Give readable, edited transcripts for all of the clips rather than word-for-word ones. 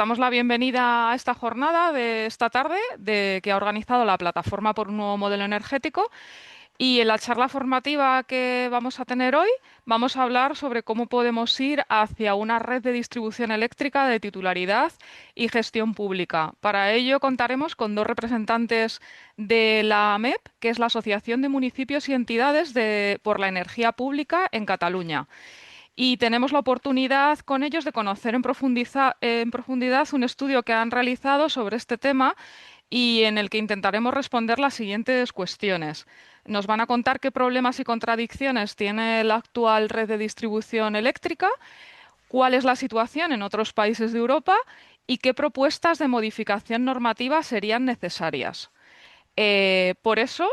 damos la bienvenida a esta jornada de esta tarde que ha organizado la Plataforma por un Nuevo Modelo Energético. Y en la charla formativa que vamos a tener hoy, vamos a hablar sobre cómo podemos ir hacia una red de distribución eléctrica de titularidad y gestión pública. Para ello contaremos con dos representantes de la AMEP, que es la Asociación de Municipios y Entidades por la Energía Pública en Cataluña. Y tenemos la oportunidad con ellos de conocer en profundidad un estudio que han realizado sobre este tema y en el que intentaremos responder las siguientes cuestiones. Nos van a contar qué problemas y contradicciones tiene la actual red de distribución eléctrica, cuál es la situación en otros países de Europa y qué propuestas de modificación normativa serían necesarias. Por eso,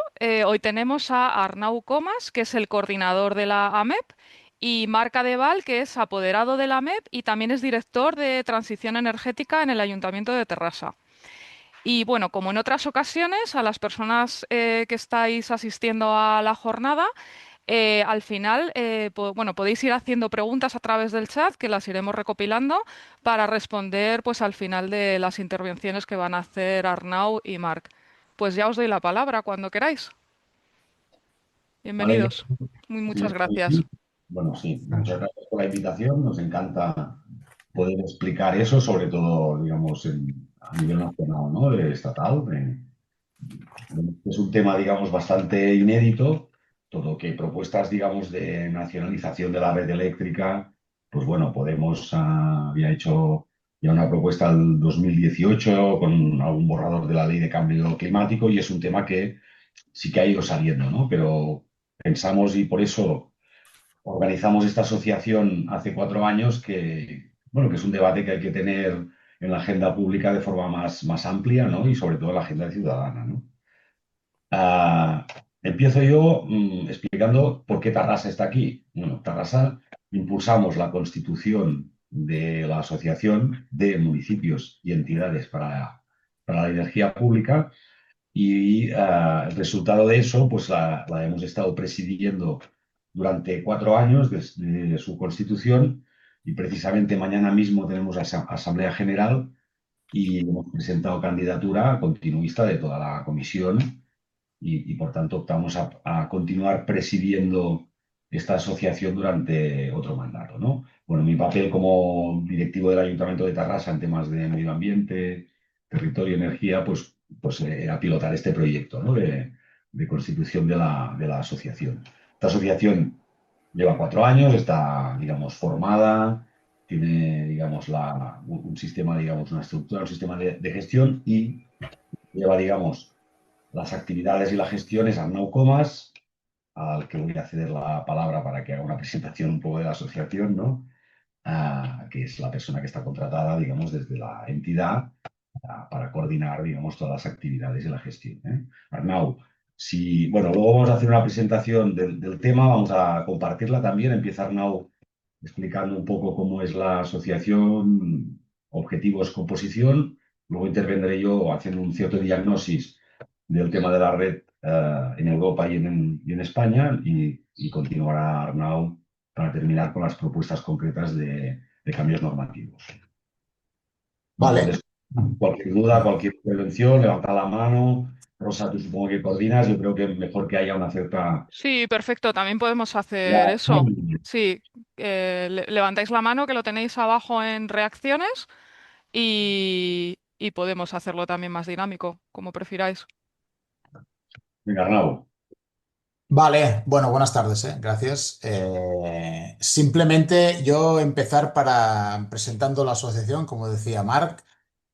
hoy tenemos a Arnau Comas, que es el coordinador de la AMEP, y Marc Adeval, que es apoderado de la AMEP y también es director de transición energética en el Ayuntamiento de Terrassa. Y bueno, como en otras ocasiones, a las personas que estáis asistiendo a la jornada, al final, bueno, podéis ir haciendo preguntas a través del chat, que las iremos recopilando para responder, pues, al final de las intervenciones que van a hacer Arnau y Marc. Pues ya os doy la palabra cuando queráis. Vale, Bienvenidos. Muchas gracias, gracias. Vicky. Bueno, sí, muchas gracias por la invitación. Nos encanta poder explicar eso, sobre todo, digamos, a nivel nacional, ¿no? Estatal. Es un tema, digamos, bastante inédito, todo que propuestas, digamos, de nacionalización de la red eléctrica, pues bueno, Podemos había hecho ya una propuesta en 2018 con algún borrador de la ley de cambio climático y es un tema que sí que ha ido saliendo, ¿no? Pero pensamos y por eso organizamos esta asociación hace 4 años que, bueno, que es un debate que hay que tener en la agenda pública de forma más amplia, ¿no? Y sobre todo en la agenda ciudadana, ¿no? Ah, empiezo yo explicando por qué Tarrasa está aquí. Bueno, Tarrasa impulsamos la constitución de la Asociación de Municipios y Entidades para la Energía Pública y el resultado de eso, pues la hemos estado presidiendo durante 4 años desde su constitución y precisamente mañana mismo tenemos Asamblea General y hemos presentado candidatura continuista de toda la comisión y, por tanto optamos a continuar presidiendo esta asociación durante otro mandato, ¿no? Bueno, mi papel como directivo del Ayuntamiento de Tarrasa en temas de medio ambiente, territorio y energía, pues era pilotar este proyecto, ¿no? de constitución de la asociación. Esta asociación lleva 4 años, está, digamos, formada, tiene, digamos, un sistema, digamos, una estructura, un sistema de gestión y lleva, digamos, las actividades y la gestión es Arnau Comas, al que voy a ceder la palabra para que haga una presentación un poco de la asociación, ¿no? Que es la persona que está contratada, digamos, desde la entidad para coordinar, digamos, todas las actividades y la gestión, ¿eh? Arnau, si, bueno, luego vamos a hacer una presentación del tema, vamos a compartirla también. Empieza Arnau explicando un poco cómo es la asociación, objetivos, composición. Luego intervendré yo haciendo un cierto diagnóstico del tema de la red en Europa y en España y continuará Arnau para terminar con las propuestas concretas de cambios normativos. Vale. Entonces, cualquier duda, cualquier intervención, levanta la mano. Rosa, tú supongo que coordinas. Yo creo que mejor que haya una cierta... Sí, perfecto. También podemos hacer eso. Sí, levantáis la mano que lo tenéis abajo en reacciones y podemos hacerlo también más dinámico, como prefiráis. Venga, Arnau. Vale, bueno, buenas tardes, gracias. Simplemente yo empezar para presentando la asociación, como decía Marc.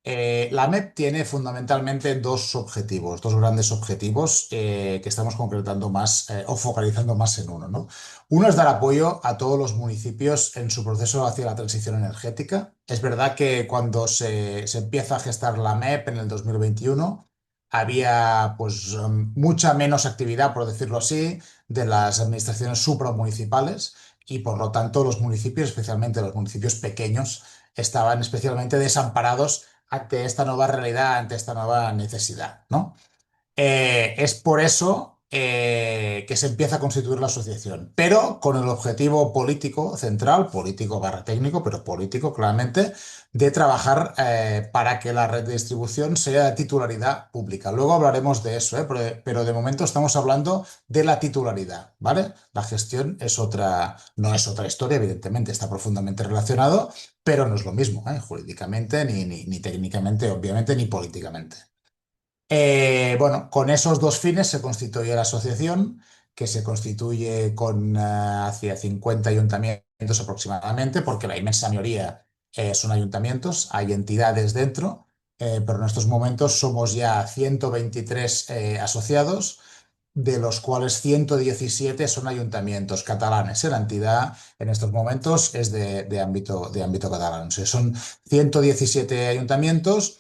La MEP tiene fundamentalmente dos objetivos, dos grandes objetivos que estamos concretando más o focalizando más en uno, ¿no? Uno es dar apoyo a todos los municipios en su proceso hacia la transición energética. Es verdad que cuando se empieza a gestar la MEP en el 2021 había pues mucha menos actividad, por decirlo así, de las administraciones supramunicipales y por lo tanto los municipios, especialmente los municipios pequeños, estaban especialmente desamparados ante esta nueva realidad, ante esta nueva necesidad, ¿no? Es por eso que se empieza a constituir la asociación, pero con el objetivo político central, político barra técnico, pero político claramente, de trabajar para que la red de distribución sea de titularidad pública. Luego hablaremos de eso, pero de momento estamos hablando de la titularidad, ¿vale? La gestión es otra, no es otra historia, evidentemente, está profundamente relacionado, pero no es lo mismo, jurídicamente, ni técnicamente, obviamente, ni políticamente. Bueno, con esos dos fines se constituye la asociación, que se constituye con hacia 50 ayuntamientos aproximadamente, porque la inmensa mayoría son ayuntamientos, hay entidades dentro, pero en estos momentos somos ya 123 asociados, de los cuales 117 son ayuntamientos catalanes. La entidad en estos momentos es de ámbito catalán. O sea, son 117 ayuntamientos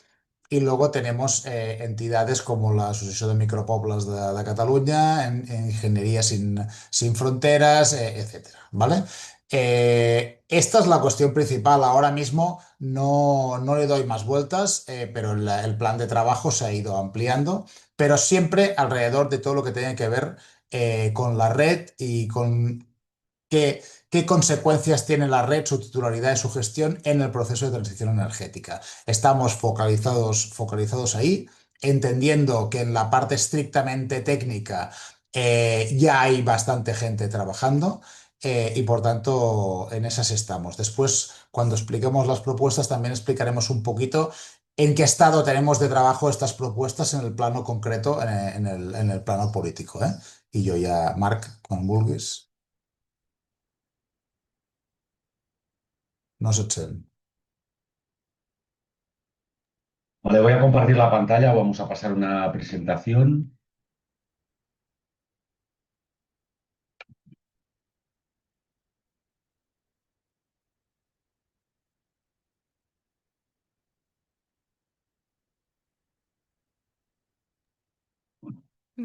y luego tenemos entidades como la Asociació de Micropobles de Catalunya, en Ingeniería Sin Fronteras, etcétera, ¿vale? Esta es la cuestión principal. Ahora mismo no le doy más vueltas, pero el plan de trabajo se ha ido ampliando, pero siempre alrededor de todo lo que tiene que ver con la red y con qué consecuencias tiene la red, su titularidad y su gestión en el proceso de transición energética. Estamos focalizados ahí, entendiendo que en la parte estrictamente técnica ya hay bastante gente trabajando. Y por tanto, en esas estamos. Después, cuando expliquemos las propuestas, también explicaremos un poquito en qué estado tenemos de trabajo estas propuestas en el plano concreto, en el plano político, ¿eh? Y yo ya, Marc, con vulguis, no sé. Vale, voy a compartir la pantalla, vamos a pasar una presentación.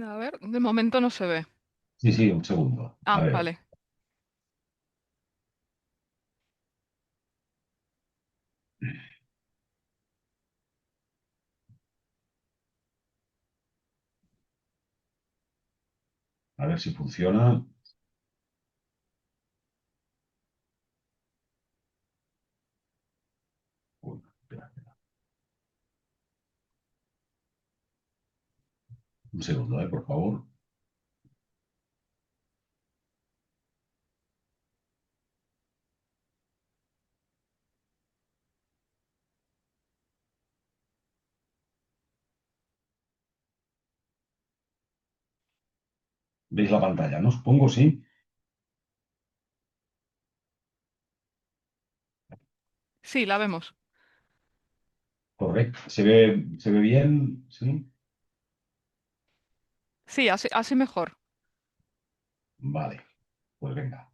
A ver, de momento no se ve. Sí, sí, un segundo. Ah, vale. A ver si funciona. Uy, espera, espera. Un segundo, por favor. ¿Veis la pantalla, no? Supongo, sí. Sí, la vemos. Correcto. ¿Se ve bien? Sí. Sí, así mejor. Vale, pues venga.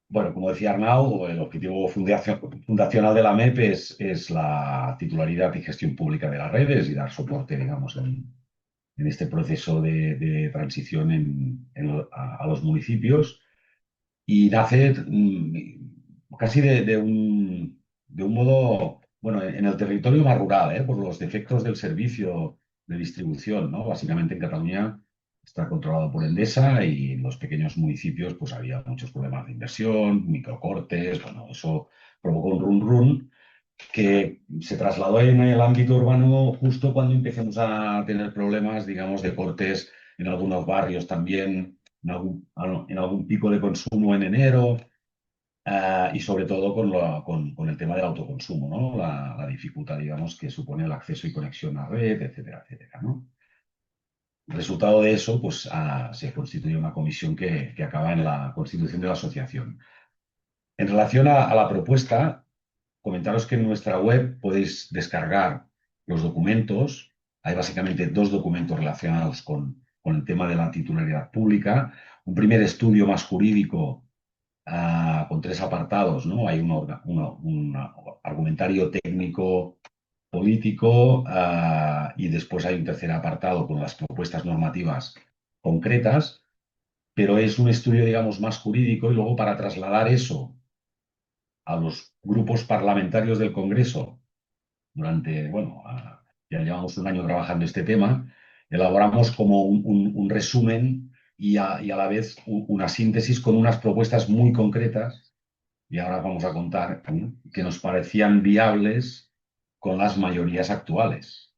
Bueno, como decía Arnau, el objetivo fundacional de la MEP es la titularidad y gestión pública de las redes y dar soporte, digamos, en este proceso de transición a los municipios. Y nace casi de un modo, bueno, en el territorio más rural, por los defectos del servicio de distribución, ¿no? Básicamente en Cataluña está controlado por Endesa y en los pequeños municipios pues había muchos problemas de inversión, microcortes, bueno, eso provocó un run que se trasladó en el ámbito urbano justo cuando empecemos a tener problemas, digamos, de cortes en algunos barrios también, en algún pico de consumo en enero, y sobre todo con el tema del autoconsumo, ¿no? La dificultad, digamos, que supone el acceso y conexión a red, etcétera, etcétera, ¿no? Resultado de eso, pues se constituye una comisión que acaba en la constitución de la asociación. En relación a la propuesta, comentaros que en nuestra web podéis descargar los documentos. Hay básicamente dos documentos relacionados con el tema de la titularidad pública. Un primer estudio más jurídico con tres apartados, ¿no? Hay un argumentario técnico político y después hay un tercer apartado con las propuestas normativas concretas, pero es un estudio, digamos, más jurídico y luego para trasladar eso a los grupos parlamentarios del Congreso durante, bueno, ya llevamos un año trabajando este tema elaboramos como un resumen y a la vez una síntesis con unas propuestas muy concretas, y ahora vamos a contar, que nos parecían viables con las mayorías actuales.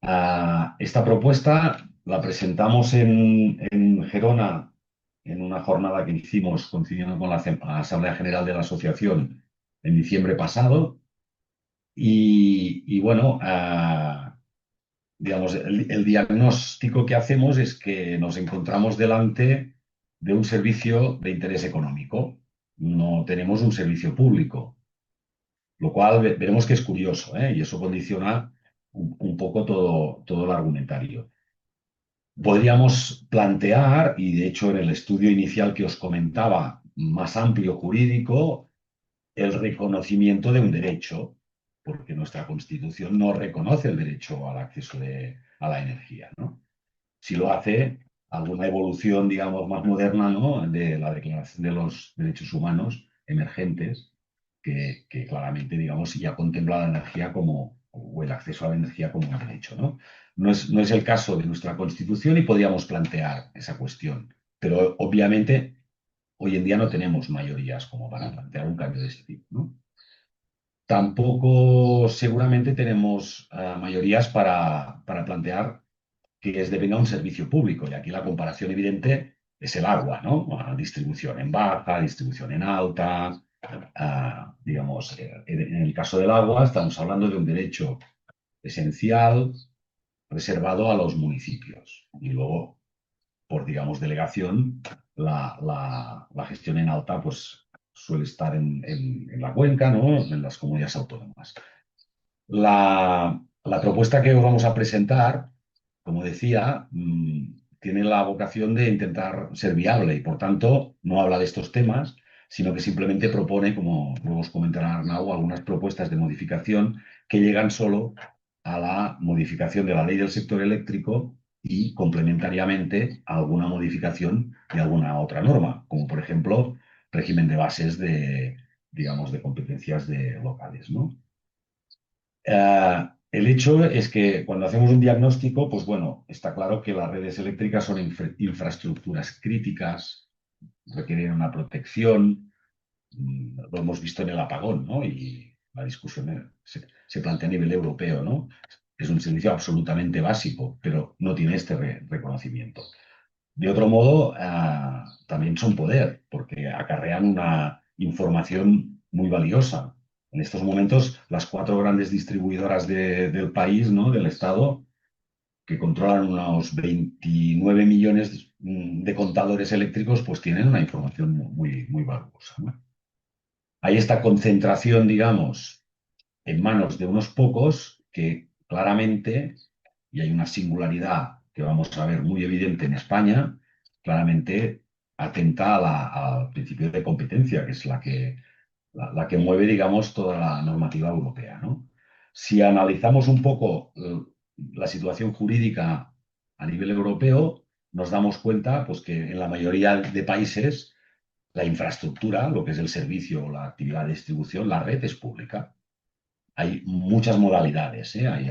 Esta propuesta la presentamos en Gerona en una jornada que hicimos coincidiendo con la Asamblea General de la Asociación en diciembre pasado. Y bueno, digamos, el diagnóstico que hacemos es que nos encontramos delante de un servicio de interés económico. No tenemos un servicio público, lo cual veremos que es curioso, ¿eh? Y eso condiciona un poco todo el argumentario. Podríamos plantear, y de hecho en el estudio inicial que os comentaba, más amplio jurídico, el reconocimiento de un derecho, porque nuestra Constitución no reconoce el derecho al acceso a la energía, ¿no? Si lo hace alguna evolución, digamos, más moderna, ¿no? De la Declaración de los Derechos Humanos emergentes, que claramente, digamos, ya contempla la energía como, o el acceso a la energía como un derecho, ¿no? No es el caso de nuestra Constitución y podríamos plantear esa cuestión, pero obviamente hoy en día no tenemos mayorías como para plantear un cambio de ese tipo, ¿no? Tampoco seguramente tenemos mayorías para plantear que devenga un servicio público. Y aquí la comparación evidente es el agua, ¿no? Distribución en baja, distribución en alta. Digamos, en el caso del agua estamos hablando de un derecho esencial reservado a los municipios. Y luego, por, digamos, delegación, la gestión en alta pues, suele estar en la cuenca, ¿no? En las comunidades autónomas. La propuesta que os vamos a presentar, como decía, tiene la vocación de intentar ser viable y, por tanto, no habla de estos temas, sino que simplemente propone, como luego os comentará Arnau, algunas propuestas de modificación que llegan solo a la modificación de la ley del sector eléctrico y complementariamente a alguna modificación de alguna otra norma, como por ejemplo régimen de bases de, digamos, de competencias locales, ¿no? El hecho es que cuando hacemos un diagnóstico, pues bueno, está claro que las redes eléctricas son infraestructuras críticas, requieren una protección, lo hemos visto en el apagón, ¿no? Y la discusión se plantea a nivel europeo, ¿no? Es un servicio absolutamente básico, pero no tiene este reconocimiento. De otro modo, también son poder, porque acarrean una información muy valiosa. En estos momentos, las cuatro grandes distribuidoras del país, ¿no? Del Estado, que controlan unos 29 millones de contadores eléctricos, pues tienen una información muy, muy valiosa, ¿no? Hay esta concentración, digamos, en manos de unos pocos que claramente, y hay una singularidad que vamos a ver muy evidente en España, claramente atenta al principio de competencia, que es la que mueve, digamos, toda la normativa europea, ¿no? Si analizamos un poco la situación jurídica a nivel europeo, nos damos cuenta pues, que en la mayoría de países la infraestructura, lo que es el servicio o la actividad de distribución, la red es pública. Hay muchas modalidades, ¿eh? Hay,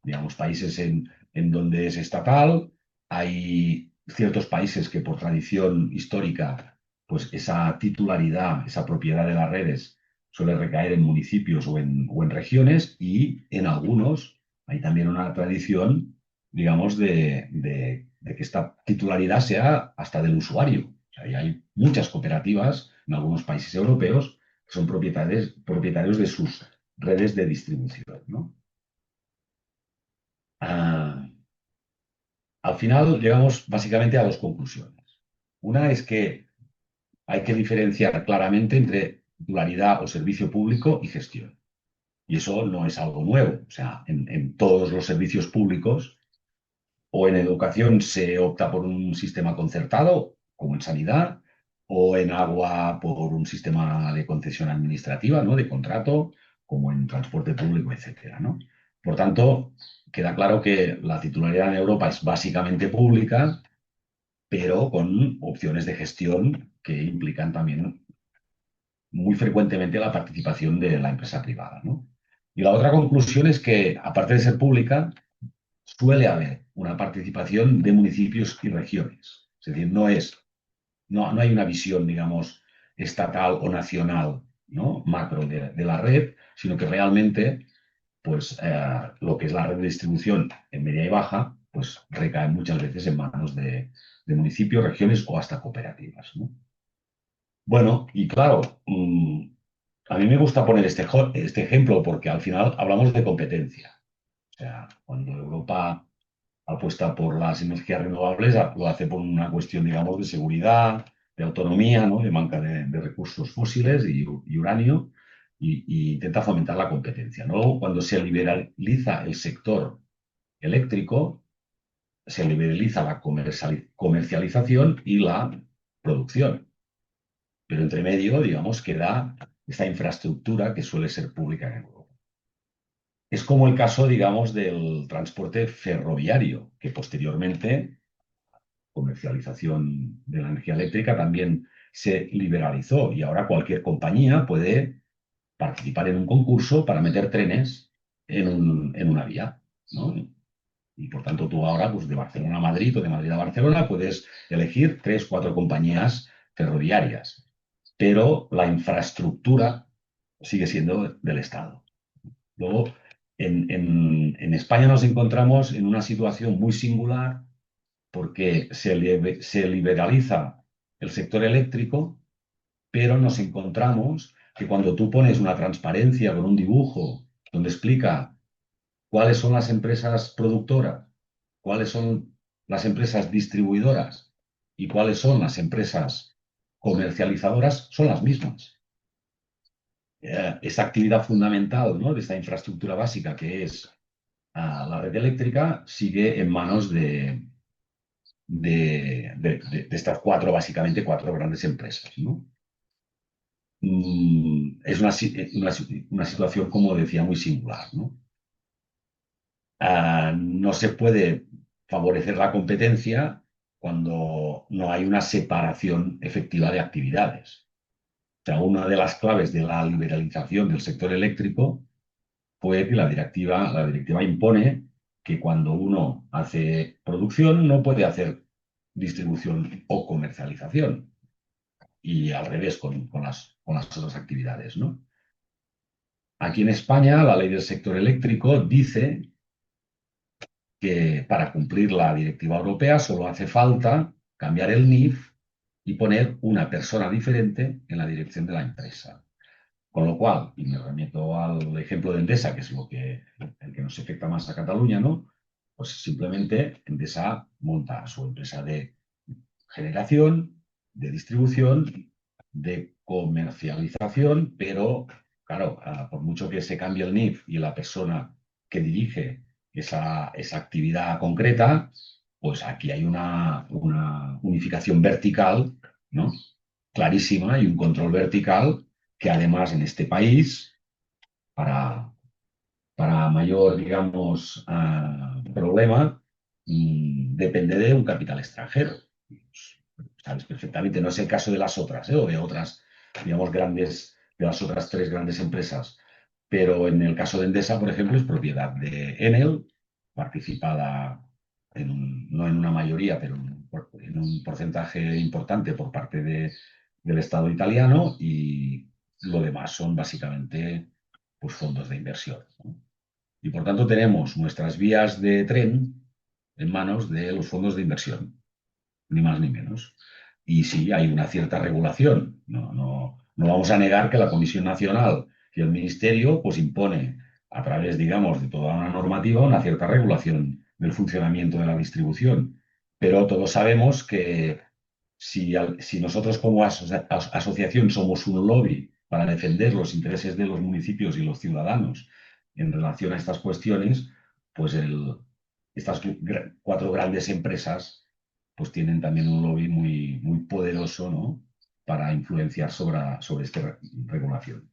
digamos, países en donde es estatal, hay ciertos países que por tradición histórica, pues esa titularidad, esa propiedad de las redes suele recaer en municipios o en regiones y en algunos hay también una tradición, digamos, de que esta titularidad sea hasta del usuario. O sea, y hay muchas cooperativas en algunos países europeos que son propietarios de sus redes de distribución, ¿no? Ah, Al final llegamos básicamente a dos conclusiones. Una es que hay que diferenciar claramente entre titularidad o servicio público y gestión. Y eso no es algo nuevo. O sea, en todos los servicios públicos o en educación se opta por un sistema concertado, como en sanidad, o en agua por un sistema de concesión administrativa, ¿no? De contrato, como en transporte público, etcétera, ¿no? Por tanto, queda claro que la titularidad en Europa es básicamente pública, pero con opciones de gestión que implican también muy frecuentemente la participación de la empresa privada, ¿no? Y la otra conclusión es que, aparte de ser pública, suele haber una participación de municipios y regiones. Es decir, no hay una visión, digamos, estatal o nacional, ¿no? Macro de la red, sino que realmente, pues, lo que es la red de distribución en media y baja, pues recae muchas veces en manos de municipios, regiones o hasta cooperativas, ¿no? Bueno, y claro, a mí me gusta poner este ejemplo porque al final hablamos de competencia. O sea, cuando Europa apuesta por las energías renovables, lo hace por una cuestión, digamos, de seguridad, de autonomía, ¿no? De manca de recursos fósiles y uranio, y intenta fomentar la competencia. Luego, cuando se liberaliza el sector eléctrico, se liberaliza la comercialización y la producción. Pero entre medio, digamos, queda esta infraestructura que suele ser pública en Europa. Es como el caso, digamos, del transporte ferroviario, que posteriormente, comercialización de la energía eléctrica, también se liberalizó y ahora cualquier compañía puede participar en un concurso para meter trenes en una vía, ¿no? Y por tanto tú ahora, pues de Barcelona a Madrid o de Madrid a Barcelona, puedes elegir 3, 4 compañías ferroviarias, pero la infraestructura sigue siendo del Estado. Luego, en España nos encontramos en una situación muy singular porque se liberaliza el sector eléctrico, pero nos encontramos que cuando tú pones una transparencia con un dibujo donde explica cuáles son las empresas productoras, cuáles son las empresas distribuidoras y cuáles son las empresas comercializadoras, son las mismas. Esa actividad fundamental, ¿no? De esta infraestructura básica que es la red eléctrica sigue en manos de estas básicamente cuatro grandes empresas, ¿no? Es una situación, como decía, muy singular, ¿no? No se puede favorecer la competencia cuando no hay una separación efectiva de actividades. O sea, una de las claves de la liberalización del sector eléctrico fue que la directiva impone que cuando uno hace producción no puede hacer distribución o comercialización. Y al revés con las otras actividades, ¿no? Aquí en España, la ley del sector eléctrico dice que para cumplir la directiva europea solo hace falta cambiar el NIF y poner una persona diferente en la dirección de la empresa. Con lo cual, y me remito al ejemplo de Endesa, que es el que nos afecta más a Cataluña, ¿no? Pues simplemente Endesa monta su empresa de generación, de distribución, de comercialización, pero claro, por mucho que se cambie el NIF y la persona que dirige esa actividad concreta, pues aquí hay una unificación vertical, ¿no? Clarísima y un control vertical que además en este país, para, para mayor, digamos, problema, depende de un capital extranjero. Sabes perfectamente, no es el caso de las otras, o de otras, digamos, de las otras tres grandes empresas. Pero en el caso de Endesa, por ejemplo, es propiedad de Enel, participada no en una mayoría, pero en un porcentaje importante por parte del Estado italiano, y lo demás son básicamente, pues, fondos de inversión, ¿no? Y por tanto tenemos nuestras vías de tren en manos de los fondos de inversión, ni más ni menos. Y sí, hay una cierta regulación. No vamos a negar que la Comisión Nacional y el Ministerio pues impone, a través, digamos, de toda una normativa, una cierta regulación del funcionamiento de la distribución. Pero todos sabemos que si nosotros como asociación somos un lobby para defender los intereses de los municipios y los ciudadanos en relación a estas cuestiones, pues estas cuatro grandes empresas pues tienen también un lobby muy, muy poderoso, ¿no? Para influenciar sobre esta regulación.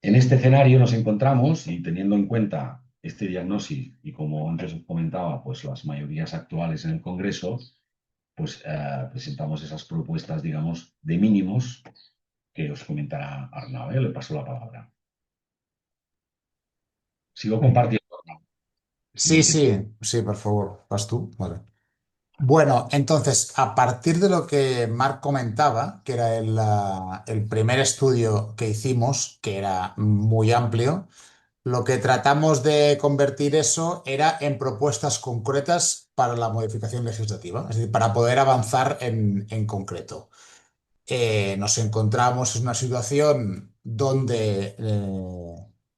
En este escenario nos encontramos, y teniendo en cuenta este diagnóstico y, como antes os comentaba, pues las mayorías actuales en el Congreso, pues presentamos esas propuestas, digamos, de mínimos que os comentará Arnau, ¿eh? Le paso la palabra. Sigo compartiendo, Arnau. Sí, sí, sí, por favor, vas tú. Vale. Bueno, entonces, a partir de lo que Marc comentaba, que era el primer estudio que hicimos, que era muy amplio, lo que tratamos de convertir eso era en propuestas concretas para la modificación legislativa, es decir, para poder avanzar en concreto. Nos encontramos en una situación donde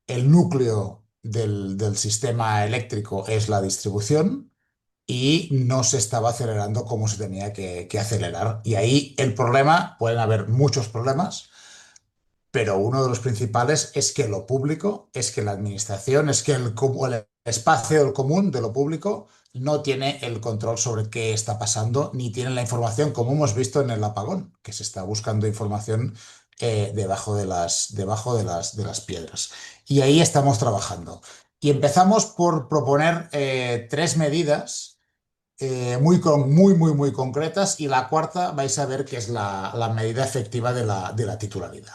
el núcleo del sistema eléctrico es la distribución y no se estaba acelerando como se tenía que acelerar. Y ahí el problema, pueden haber muchos problemas, pero uno de los principales es que lo público, es que la administración, es que el espacio del común de lo público no tiene el control sobre qué está pasando, ni tiene la información, como hemos visto en el apagón, que se está buscando información debajo de las piedras. Y ahí estamos trabajando. Y empezamos por proponer tres medidas muy concretas, y la cuarta vais a ver que es la medida efectiva de la titularidad.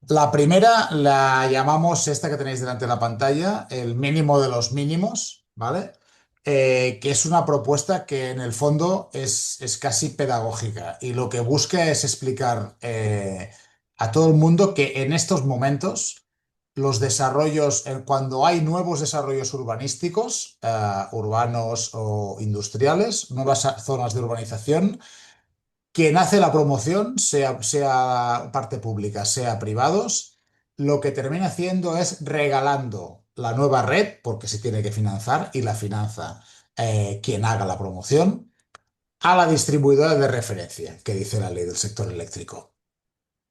La primera la llamamos esta que tenéis delante de la pantalla, el mínimo de los mínimos, ¿vale? Que es una propuesta que en el fondo es casi pedagógica y lo que busca es explicar a todo el mundo que en estos momentos los desarrollos, cuando hay nuevos desarrollos urbanísticos, urbanos o industriales, nuevas zonas de urbanización, quien hace la promoción, sea parte pública, sea privados, lo que termina haciendo es regalando la nueva red, porque se tiene que financiar y la finanza quien haga la promoción, a la distribuidora de referencia, que dice la ley del sector eléctrico.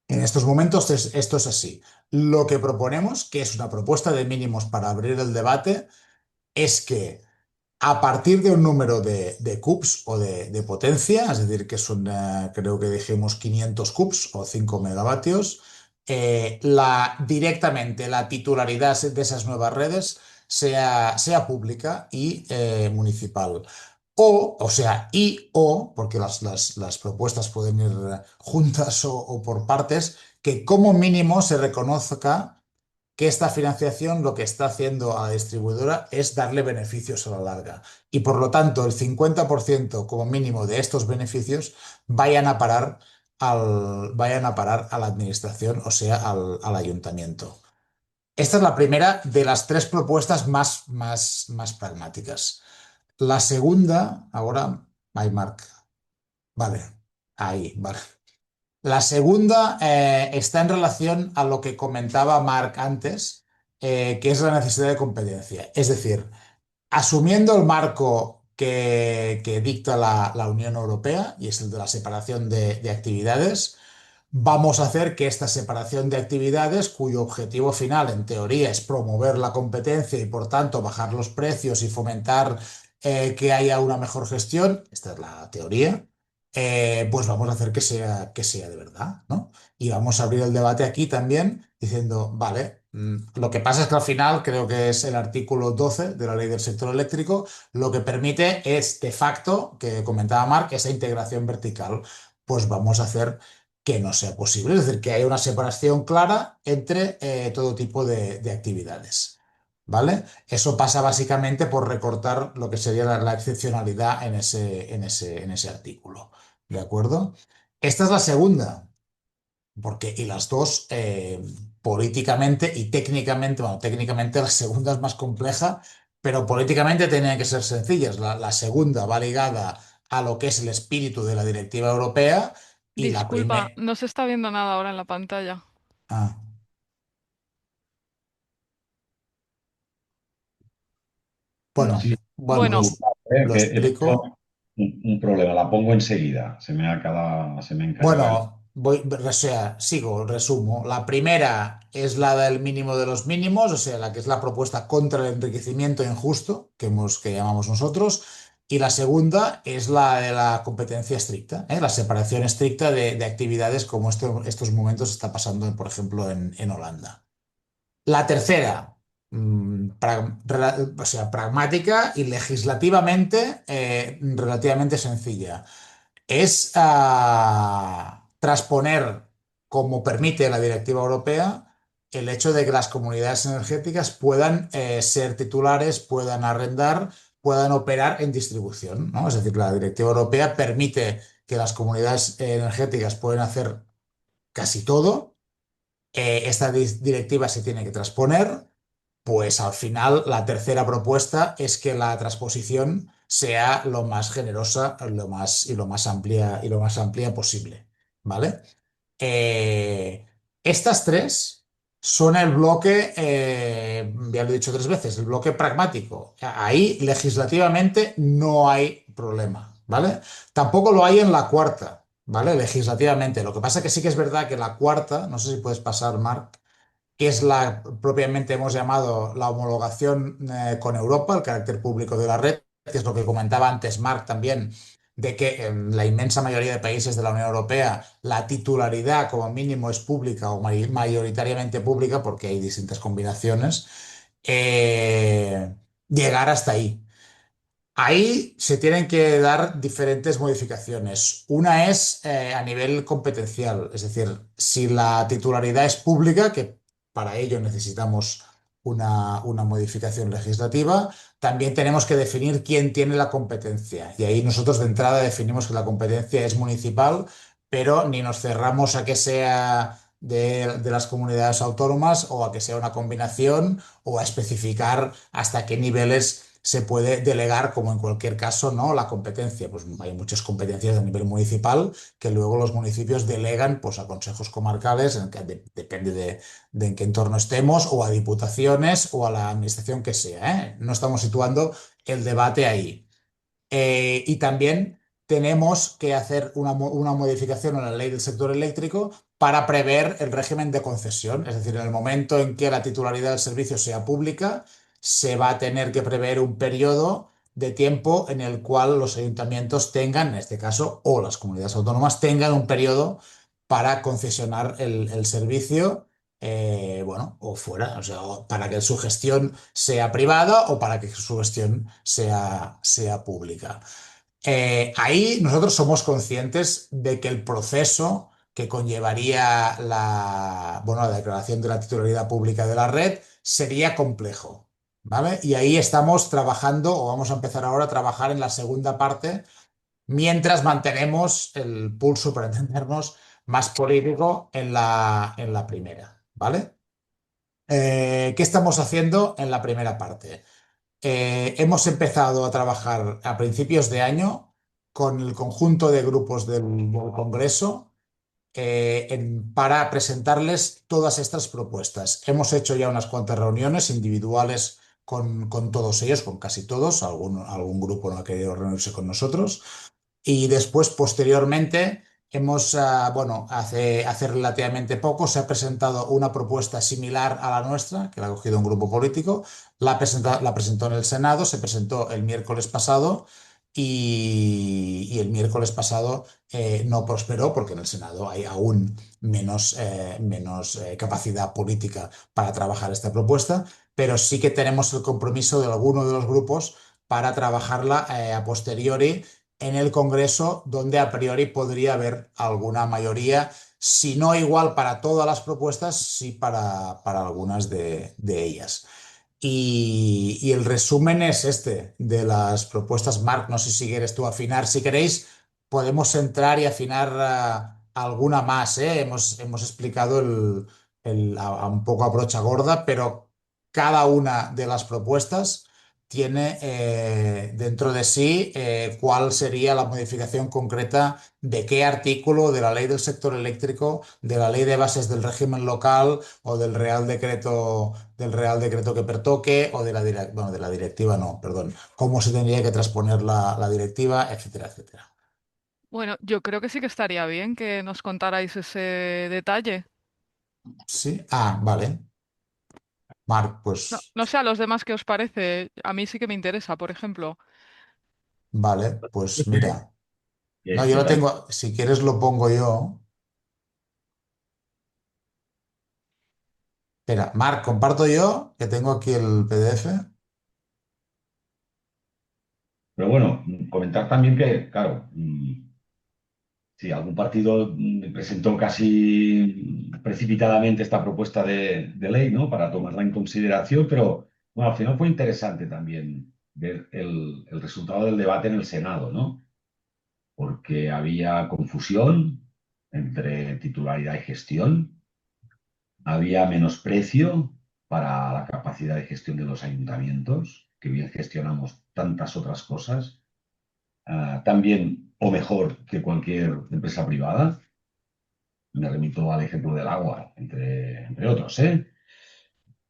En estos momentos esto es así. Lo que proponemos, que es una propuesta de mínimos para abrir el debate, es que a partir de un número de CUPS o de potencia, es decir, que son, creo que dijimos 500 CUPS o 5 megavatios, directamente la titularidad de esas nuevas redes sea pública y municipal. Porque las propuestas pueden ir juntas o por partes, que como mínimo se reconozca que esta financiación lo que está haciendo a la distribuidora es darle beneficios a la larga. Y por lo tanto, el 50% como mínimo de estos beneficios vayan a parar a la administración, o sea, al ayuntamiento. Esta es la primera de las tres propuestas más pragmáticas. La segunda, ahora, ay, Marc, vale, ahí, vale. La segunda está en relación a lo que comentaba Marc antes, que es la necesidad de competencia. Es decir, asumiendo el marco que dicta la Unión Europea, y es el de la separación de actividades, vamos a hacer que esta separación de actividades, cuyo objetivo final, en teoría, es promover la competencia y, por tanto, bajar los precios y fomentar que haya una mejor gestión, esta es la teoría, pues vamos a hacer que sea de verdad, ¿no? Y vamos a abrir el debate aquí también diciendo, vale, lo que pasa es que al final creo que es el artículo 12 de la ley del sector eléctrico, lo que permite es, de facto, que comentaba Marc, esa integración vertical. Pues vamos a hacer que no sea posible, es decir, que haya una separación clara entre todo tipo de actividades. ¿Vale? Eso pasa básicamente por recortar lo que sería la excepcionalidad en ese artículo. ¿De acuerdo? Esta es la segunda, y las dos, políticamente y técnicamente, bueno, técnicamente la segunda es más compleja, pero políticamente tenían que ser sencillas. La segunda va ligada a lo que es el espíritu de la directiva europea y la Disculpa, primera. no se está viendo nada ahora en la pantalla. Ah, bueno, Sí, bueno, Bueno, lo que he tenido explico. un problema, la pongo enseguida, se me ha encargado el... Bueno, o sea, sigo, resumo. La primera es la del mínimo de los mínimos, o sea, la que es la propuesta contra el enriquecimiento injusto, que llamamos nosotros. Y la segunda es la de la competencia estricta, la separación estricta de actividades, como estos momentos está pasando, por ejemplo, en Holanda. La tercera, o sea, pragmática y legislativamente relativamente sencilla, es transponer, como permite la directiva europea, el hecho de que las comunidades energéticas puedan ser titulares, puedan arrendar, puedan operar en distribución, ¿no? Es decir, la Directiva Europea permite que las comunidades energéticas pueden hacer casi todo. Esta directiva se tiene que transponer, pues al final la tercera propuesta es que la transposición sea lo más generosa, lo más amplia y lo más amplia posible, ¿vale? Eh, Estas tres son el bloque, ya lo he dicho tres veces, el bloque pragmático. Ahí legislativamente no hay problema, ¿vale? Tampoco lo hay en la cuarta, ¿vale? Legislativamente. Lo que pasa que sí que es verdad que la cuarta, no sé si puedes pasar, Marc, que es la propiamente hemos llamado la homologación con Europa, el carácter público de la red, que es lo que comentaba antes Marc también, de que en la inmensa mayoría de países de la Unión Europea la titularidad como mínimo es pública o mayoritariamente pública, porque hay distintas combinaciones, llegar hasta ahí. Ahí se tienen que dar diferentes modificaciones. Una es a nivel competencial, es decir, si la titularidad es pública, que para ello necesitamos una modificación legislativa, también tenemos que definir quién tiene la competencia. Y ahí nosotros de entrada definimos que la competencia es municipal, pero ni nos cerramos a que sea de las comunidades autónomas o a que sea una combinación o a especificar hasta qué niveles se puede delegar, como en cualquier caso, ¿no? La competencia. Pues hay muchas competencias a nivel municipal que luego los municipios delegan pues, a consejos comarcales, en que depende de en qué entorno estemos, o a diputaciones o a la administración que sea, ¿eh? No estamos situando el debate ahí. Y también tenemos que hacer una modificación en la ley del sector eléctrico para prever el régimen de concesión. Es decir, en el momento en que la titularidad del servicio sea pública, se va a tener que prever un periodo de tiempo en el cual los ayuntamientos tengan, en este caso, o las comunidades autónomas tengan un periodo para concesionar el servicio, bueno, o fuera, o sea, o para que su gestión sea privada o para que su gestión sea pública. Ahí nosotros somos conscientes de que el proceso que conllevaría bueno, la declaración de la titularidad pública de la red sería complejo, ¿vale? Y ahí estamos trabajando, o vamos a empezar ahora a trabajar en la segunda parte, mientras mantenemos el pulso, para entendernos, más político en la primera, ¿vale? ¿Qué estamos haciendo en la primera parte? Hemos empezado a trabajar a principios de año con el conjunto de grupos del Congreso para presentarles todas estas propuestas. Hemos hecho ya unas cuantas reuniones individuales con todos ellos, con casi todos. Algún grupo no ha querido reunirse con nosotros. Y después, posteriormente, bueno, hace relativamente poco se ha presentado una propuesta similar a la nuestra, que la ha cogido un grupo político, la presentó en el Senado, se presentó el miércoles pasado y el miércoles pasado no prosperó porque en el Senado hay aún menos capacidad política para trabajar esta propuesta, pero sí que tenemos el compromiso de alguno de los grupos para trabajarla a posteriori en el Congreso, donde a priori podría haber alguna mayoría, si no igual para todas las propuestas, sí para algunas de ellas. Y el resumen es este de las propuestas. Marc, no sé si quieres tú afinar. Si queréis, podemos entrar y afinar alguna más, ¿eh? Hemos explicado a un poco a brocha gorda, pero cada una de las propuestas tiene dentro de sí cuál sería la modificación concreta de qué artículo de la ley del sector eléctrico, de la ley de bases del régimen local o del Real Decreto que pertoque o de bueno, de la directiva, no, perdón, cómo se tendría que transponer la directiva, etcétera, etcétera. Bueno, yo creo que sí que estaría bien que nos contarais ese detalle. Sí, vale. Marc, No, pues no sé a los demás qué os parece. A mí sí que me interesa, por ejemplo. vale, pues mira. No, yo Si lo parece, tengo, si quieres lo pongo yo. Espera, Marc, comparto yo, que tengo aquí el PDF. pero bueno, comentar también que, claro, sí, algún partido presentó casi precipitadamente esta propuesta de ley, ¿no? Para tomarla en consideración, pero bueno, al final fue interesante también ver el resultado del debate en el Senado, ¿no? Porque había confusión entre titularidad y gestión, había menosprecio para la capacidad de gestión de los ayuntamientos, que bien gestionamos tantas otras cosas, tan bien o mejor que cualquier empresa privada. Me remito al ejemplo del agua, entre otros, ¿eh?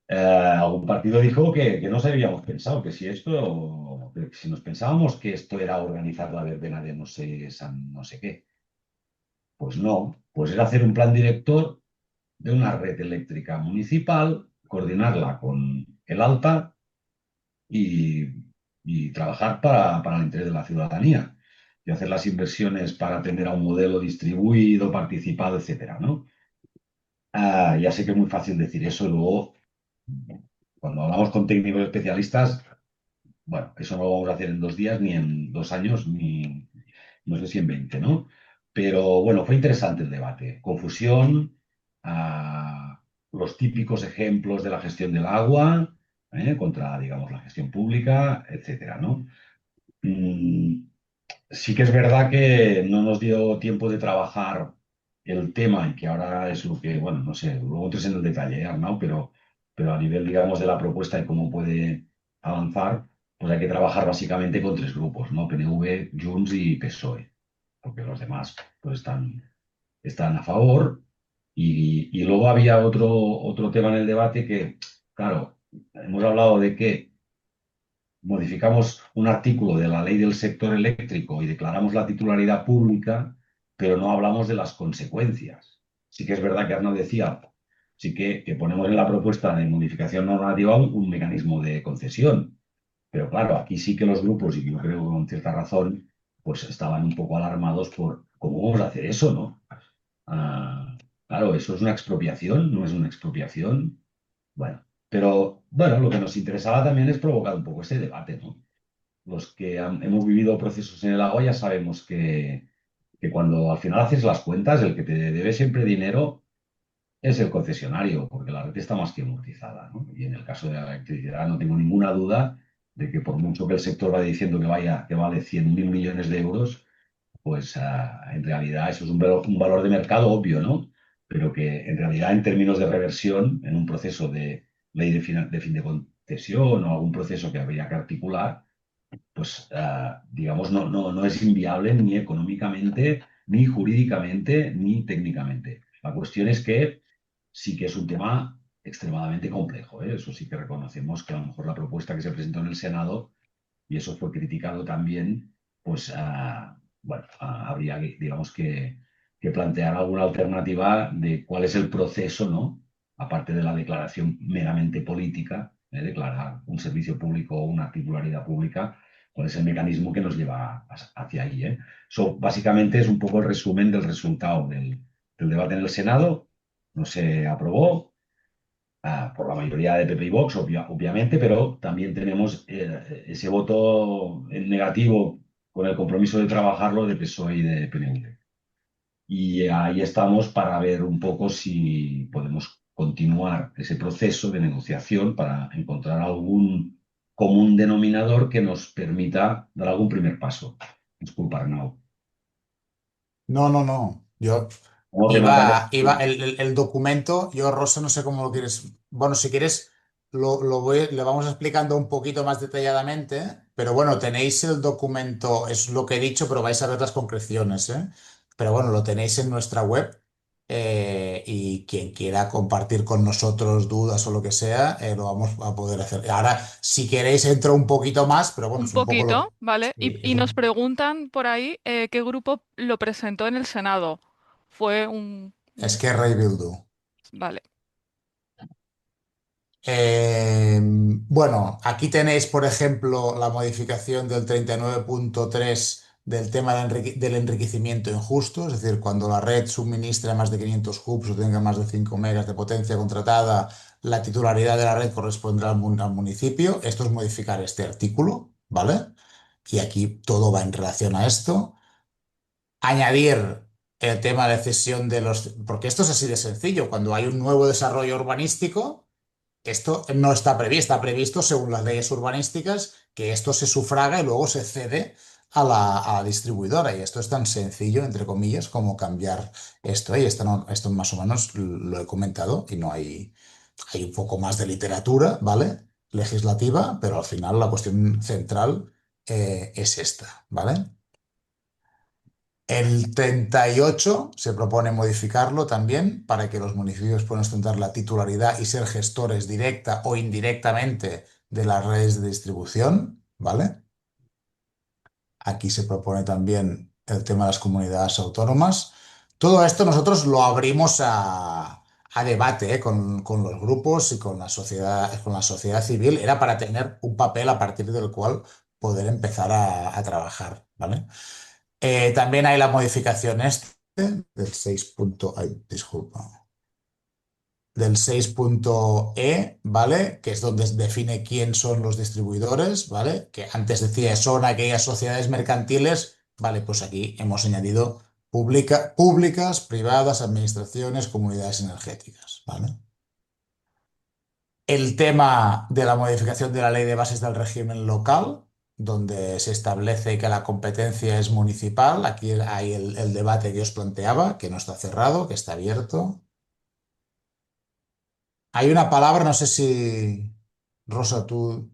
Algún partido dijo que no se habíamos pensado, que si esto, que si nos pensábamos que esto era organizar la verbena de no sé, no sé qué, pues no, pues era hacer un plan director de una red eléctrica municipal, coordinarla con el ALTA y, y trabajar para el interés de la ciudadanía y hacer las inversiones para atender a un modelo distribuido, participado, etcétera, ¿no? Ya sé que es muy fácil decir eso, luego, cuando hablamos con técnicos especialistas, bueno, eso no lo vamos a hacer en 2 días, ni en 2 años, ni no sé si en 20, ¿no? Pero bueno, fue interesante el debate. Confusión, los típicos ejemplos de la gestión del agua, contra, digamos, la gestión pública, etcétera, ¿no? Mm, Sí que es verdad que no nos dio tiempo de trabajar el tema y que ahora es lo que, bueno, no sé, luego entres en el detalle, Arnau, pero a nivel, digamos, de la propuesta y cómo puede avanzar, pues hay que trabajar básicamente con tres grupos, ¿no? PNV, Junts y PSOE, porque los demás pues están a favor. Y luego había otro tema en el debate que, claro, hemos hablado de que modificamos un artículo de la ley del sector eléctrico y declaramos la titularidad pública, pero no hablamos de las consecuencias. Sí que es verdad que Arnaud decía, sí que ponemos en la propuesta de modificación normativa un mecanismo de concesión, pero claro, aquí sí que los grupos, y yo creo con cierta razón, pues estaban un poco alarmados por cómo vamos a hacer eso, ¿no? Claro, eso es una expropiación, no es una expropiación. Bueno, pero bueno, lo que nos interesaba también es provocar un poco ese debate, ¿no? Los que hemos vivido procesos en el agua ya sabemos que cuando al final haces las cuentas, el que te debe siempre dinero es el concesionario, porque la red está más que amortizada, ¿no? Y en el caso de la electricidad no tengo ninguna duda de que por mucho que el sector vaya diciendo que vale 100.000 millones de euros, pues en realidad eso es un valor de mercado obvio, ¿no? Pero que en realidad en términos de reversión, en un proceso de ley de fin de concesión o algún proceso que habría que articular, pues digamos, no es inviable ni económicamente, ni jurídicamente, ni técnicamente. La cuestión es que sí que es un tema extremadamente complejo, ¿eh? Eso sí que reconocemos que a lo mejor la propuesta que se presentó en el Senado, y eso fue criticado también, pues bueno, habría, digamos, que plantear alguna alternativa de cuál es el proceso, ¿no? Aparte de la declaración meramente política, declarar un servicio público o una titularidad pública, cuál es el mecanismo que nos lleva hacia ahí, ¿eh? Eso básicamente es un poco el resumen del resultado del debate en el Senado. No se aprobó, por la mayoría de PP y Vox, obviamente, pero también tenemos ese voto en negativo con el compromiso de trabajarlo de PSOE y de PNV. Y ahí estamos para ver un poco si podemos continuar ese proceso de negociación para encontrar algún común denominador que nos permita dar algún primer paso. Disculpa, Arnau. No, no, no. Yo ¿Cómo remataremos? iba el documento, yo, Rosa, no sé cómo lo quieres. Bueno, si quieres, le vamos explicando un poquito más detalladamente, pero bueno, tenéis el documento, es lo que he dicho, pero vais a ver las concreciones, ¿eh? Pero bueno, lo tenéis en nuestra web, y quien quiera compartir con nosotros dudas o lo que sea, lo vamos a poder hacer. Ahora, si queréis, entro un poquito más, pero bueno, Un es un poco poquito, lo. ¿vale? Sí, Y nos preguntan por ahí qué grupo lo presentó en el Senado. Fue es que Rey Bildu. Vale. Bueno, aquí tenéis, por ejemplo, la modificación del 39.3 del tema del enriquecimiento injusto, es decir, cuando la red suministra más de 500 hubs o tenga más de 5 megas de potencia contratada, la titularidad de la red correspondrá al municipio. Esto es modificar este artículo, ¿vale? Y aquí todo va en relación a esto. Añadir el tema de cesión de los... Porque esto es así de sencillo. Cuando hay un nuevo desarrollo urbanístico, esto no está previsto, está previsto según las leyes urbanísticas que esto se sufraga y luego se cede a la distribuidora. Y esto es tan sencillo, entre comillas, como cambiar esto. Y esto, esto más o menos lo he comentado y no hay, hay un poco más de literatura, ¿vale? Legislativa, pero al final la cuestión central es esta, ¿vale? El 38 se propone modificarlo también para que los municipios puedan ostentar la titularidad y ser gestores directa o indirectamente de las redes de distribución, ¿vale? Aquí se propone también el tema de las comunidades autónomas. Todo esto nosotros lo abrimos a debate, con los grupos y con la sociedad civil. Era para tener un papel a partir del cual poder empezar a trabajar, ¿vale? También hay la modificación del 6 ay, disculpa, del 6.e, ¿vale? Que es donde se define quién son los distribuidores, ¿vale? Que antes decía son aquellas sociedades mercantiles, ¿vale? Pues aquí hemos añadido públicas, privadas, administraciones, comunidades energéticas, ¿vale? El tema de la modificación de la ley de bases del régimen local, donde se establece que la competencia es municipal. Aquí hay el debate que os planteaba, que no está cerrado, que está abierto. Hay una palabra, no sé si, Rosa, tú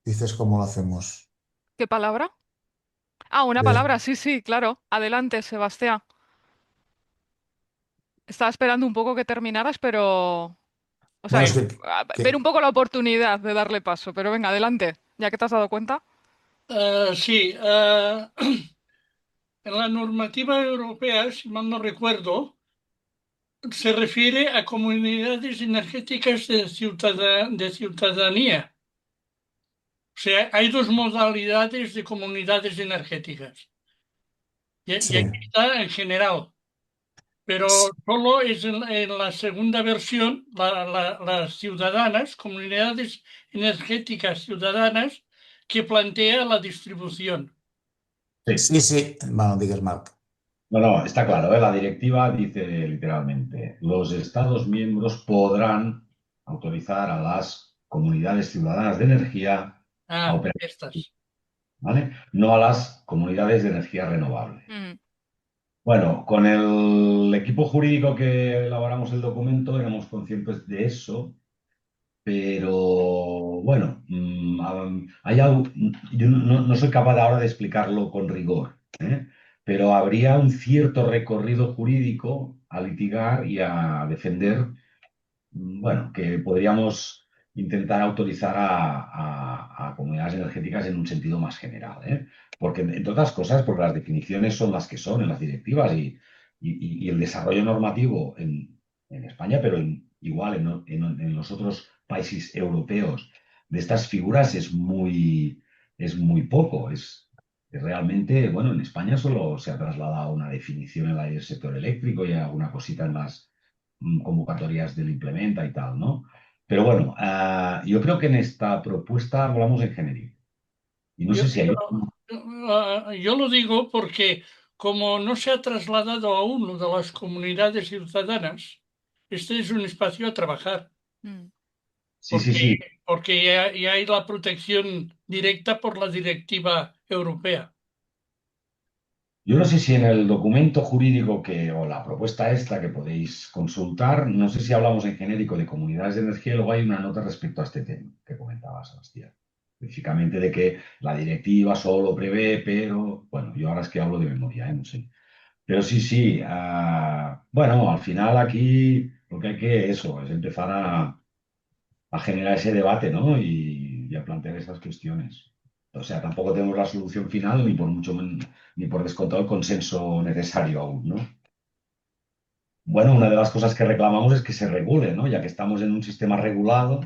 dices cómo lo hacemos. ¿Qué palabra? Ah, una De- palabra, sí, sí, claro. Adelante, Sebastián. Estaba esperando un poco que terminaras, pero... O sea, Bueno, es ver que- un poco la oportunidad de darle paso, pero venga, adelante, ya que te has dado cuenta. Sí, en la normativa europea, si mal no recuerdo, se refiere a comunidades energéticas de ciudadanía. O sea, hay dos modalidades de comunidades energéticas. Y sí. aquí está en general, pero solo es en la segunda versión, las ciudadanas, comunidades energéticas ciudadanas, que plantea la distribución. Sí. Sí, sí. Bueno, digas, Marc. No, no, está claro, ¿eh? La directiva dice literalmente, los Estados miembros podrán autorizar a las comunidades ciudadanas de energía a Ah, operar, estas. ¿vale? No a las comunidades de energía renovable. Mm, Bueno, con el equipo jurídico que elaboramos el documento éramos conscientes de eso, pero bueno, hay algo, yo no soy capaz ahora de explicarlo con rigor, ¿eh? Pero habría un cierto recorrido jurídico a litigar y a defender, bueno, que podríamos intentar autorizar a comunidades energéticas en un sentido más general, ¿eh? Porque, entre otras cosas, porque las definiciones son las que son en las directivas y el desarrollo normativo en España, pero igual en los otros países europeos de estas figuras es muy poco. Es realmente, bueno, en España solo se ha trasladado una definición en la ley del sector eléctrico y alguna cosita en las convocatorias del implementa y tal, ¿no? Pero bueno, yo creo que en esta propuesta hablamos en genérico. Y no Yo, sé si hay... yo lo digo porque como no se ha trasladado a uno de las comunidades ciudadanas, este es un espacio a trabajar, mm. Sí, sí, porque, sí. porque ya hay la protección directa por la directiva europea. Yo no sé si en el documento jurídico o la propuesta esta que podéis consultar, no sé si hablamos en genérico de comunidades de energía y luego hay una nota respecto a este tema que comentaba Sebastián. Específicamente de que la directiva solo prevé, pero bueno, yo ahora es que hablo de memoria, ¿eh? No sé. Pero sí, sí. Bueno, al final aquí lo que hay que eso es empezar a generar ese debate, ¿no? Y a plantear estas cuestiones. O sea, tampoco tenemos la solución final ni por ni por descontado el consenso necesario aún, ¿no? Bueno, una de las cosas que reclamamos es que se regule, ¿no? Ya que estamos en un sistema regulado,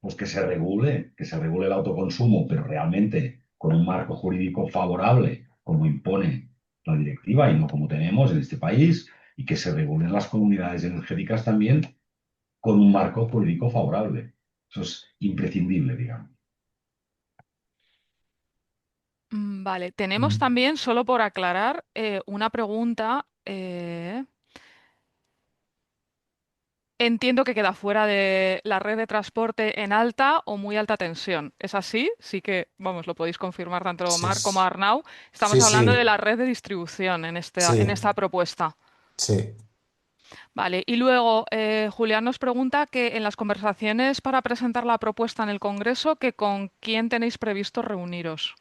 pues que se regule el autoconsumo, pero realmente con un marco jurídico favorable, como impone la directiva y no como tenemos en este país, y que se regulen las comunidades energéticas también con un marco jurídico favorable. Eso es imprescindible, digamos. Vale, tenemos Mm. también, solo por aclarar, una pregunta. Entiendo que queda fuera de la red de transporte en alta o muy alta tensión. ¿Es así? Sí que, vamos, lo podéis confirmar tanto Sí, Marc como Arnau. Estamos sí, hablando de sí, la red de distribución en sí, esta propuesta. sí. Vale, y luego Julián nos pregunta que en las conversaciones para presentar la propuesta en el Congreso, que con quién tenéis previsto reuniros.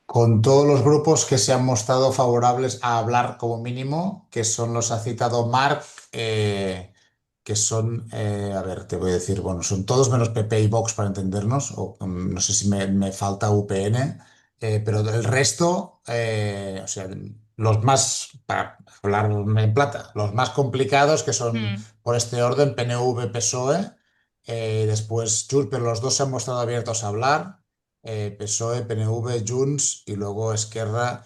Con todos los grupos que se han mostrado favorables a hablar como mínimo, que son los ha citado Marc, que son, a ver, te voy a decir, bueno, son todos menos PP y Vox para entendernos, o no sé si me falta UPN, pero del resto, o sea, los más, para hablar en plata, los más complicados que son Mm. por este orden, PNV, PSOE, después Junts, pero los dos se han mostrado abiertos a hablar. PSOE, PNV, Junts y luego Esquerra,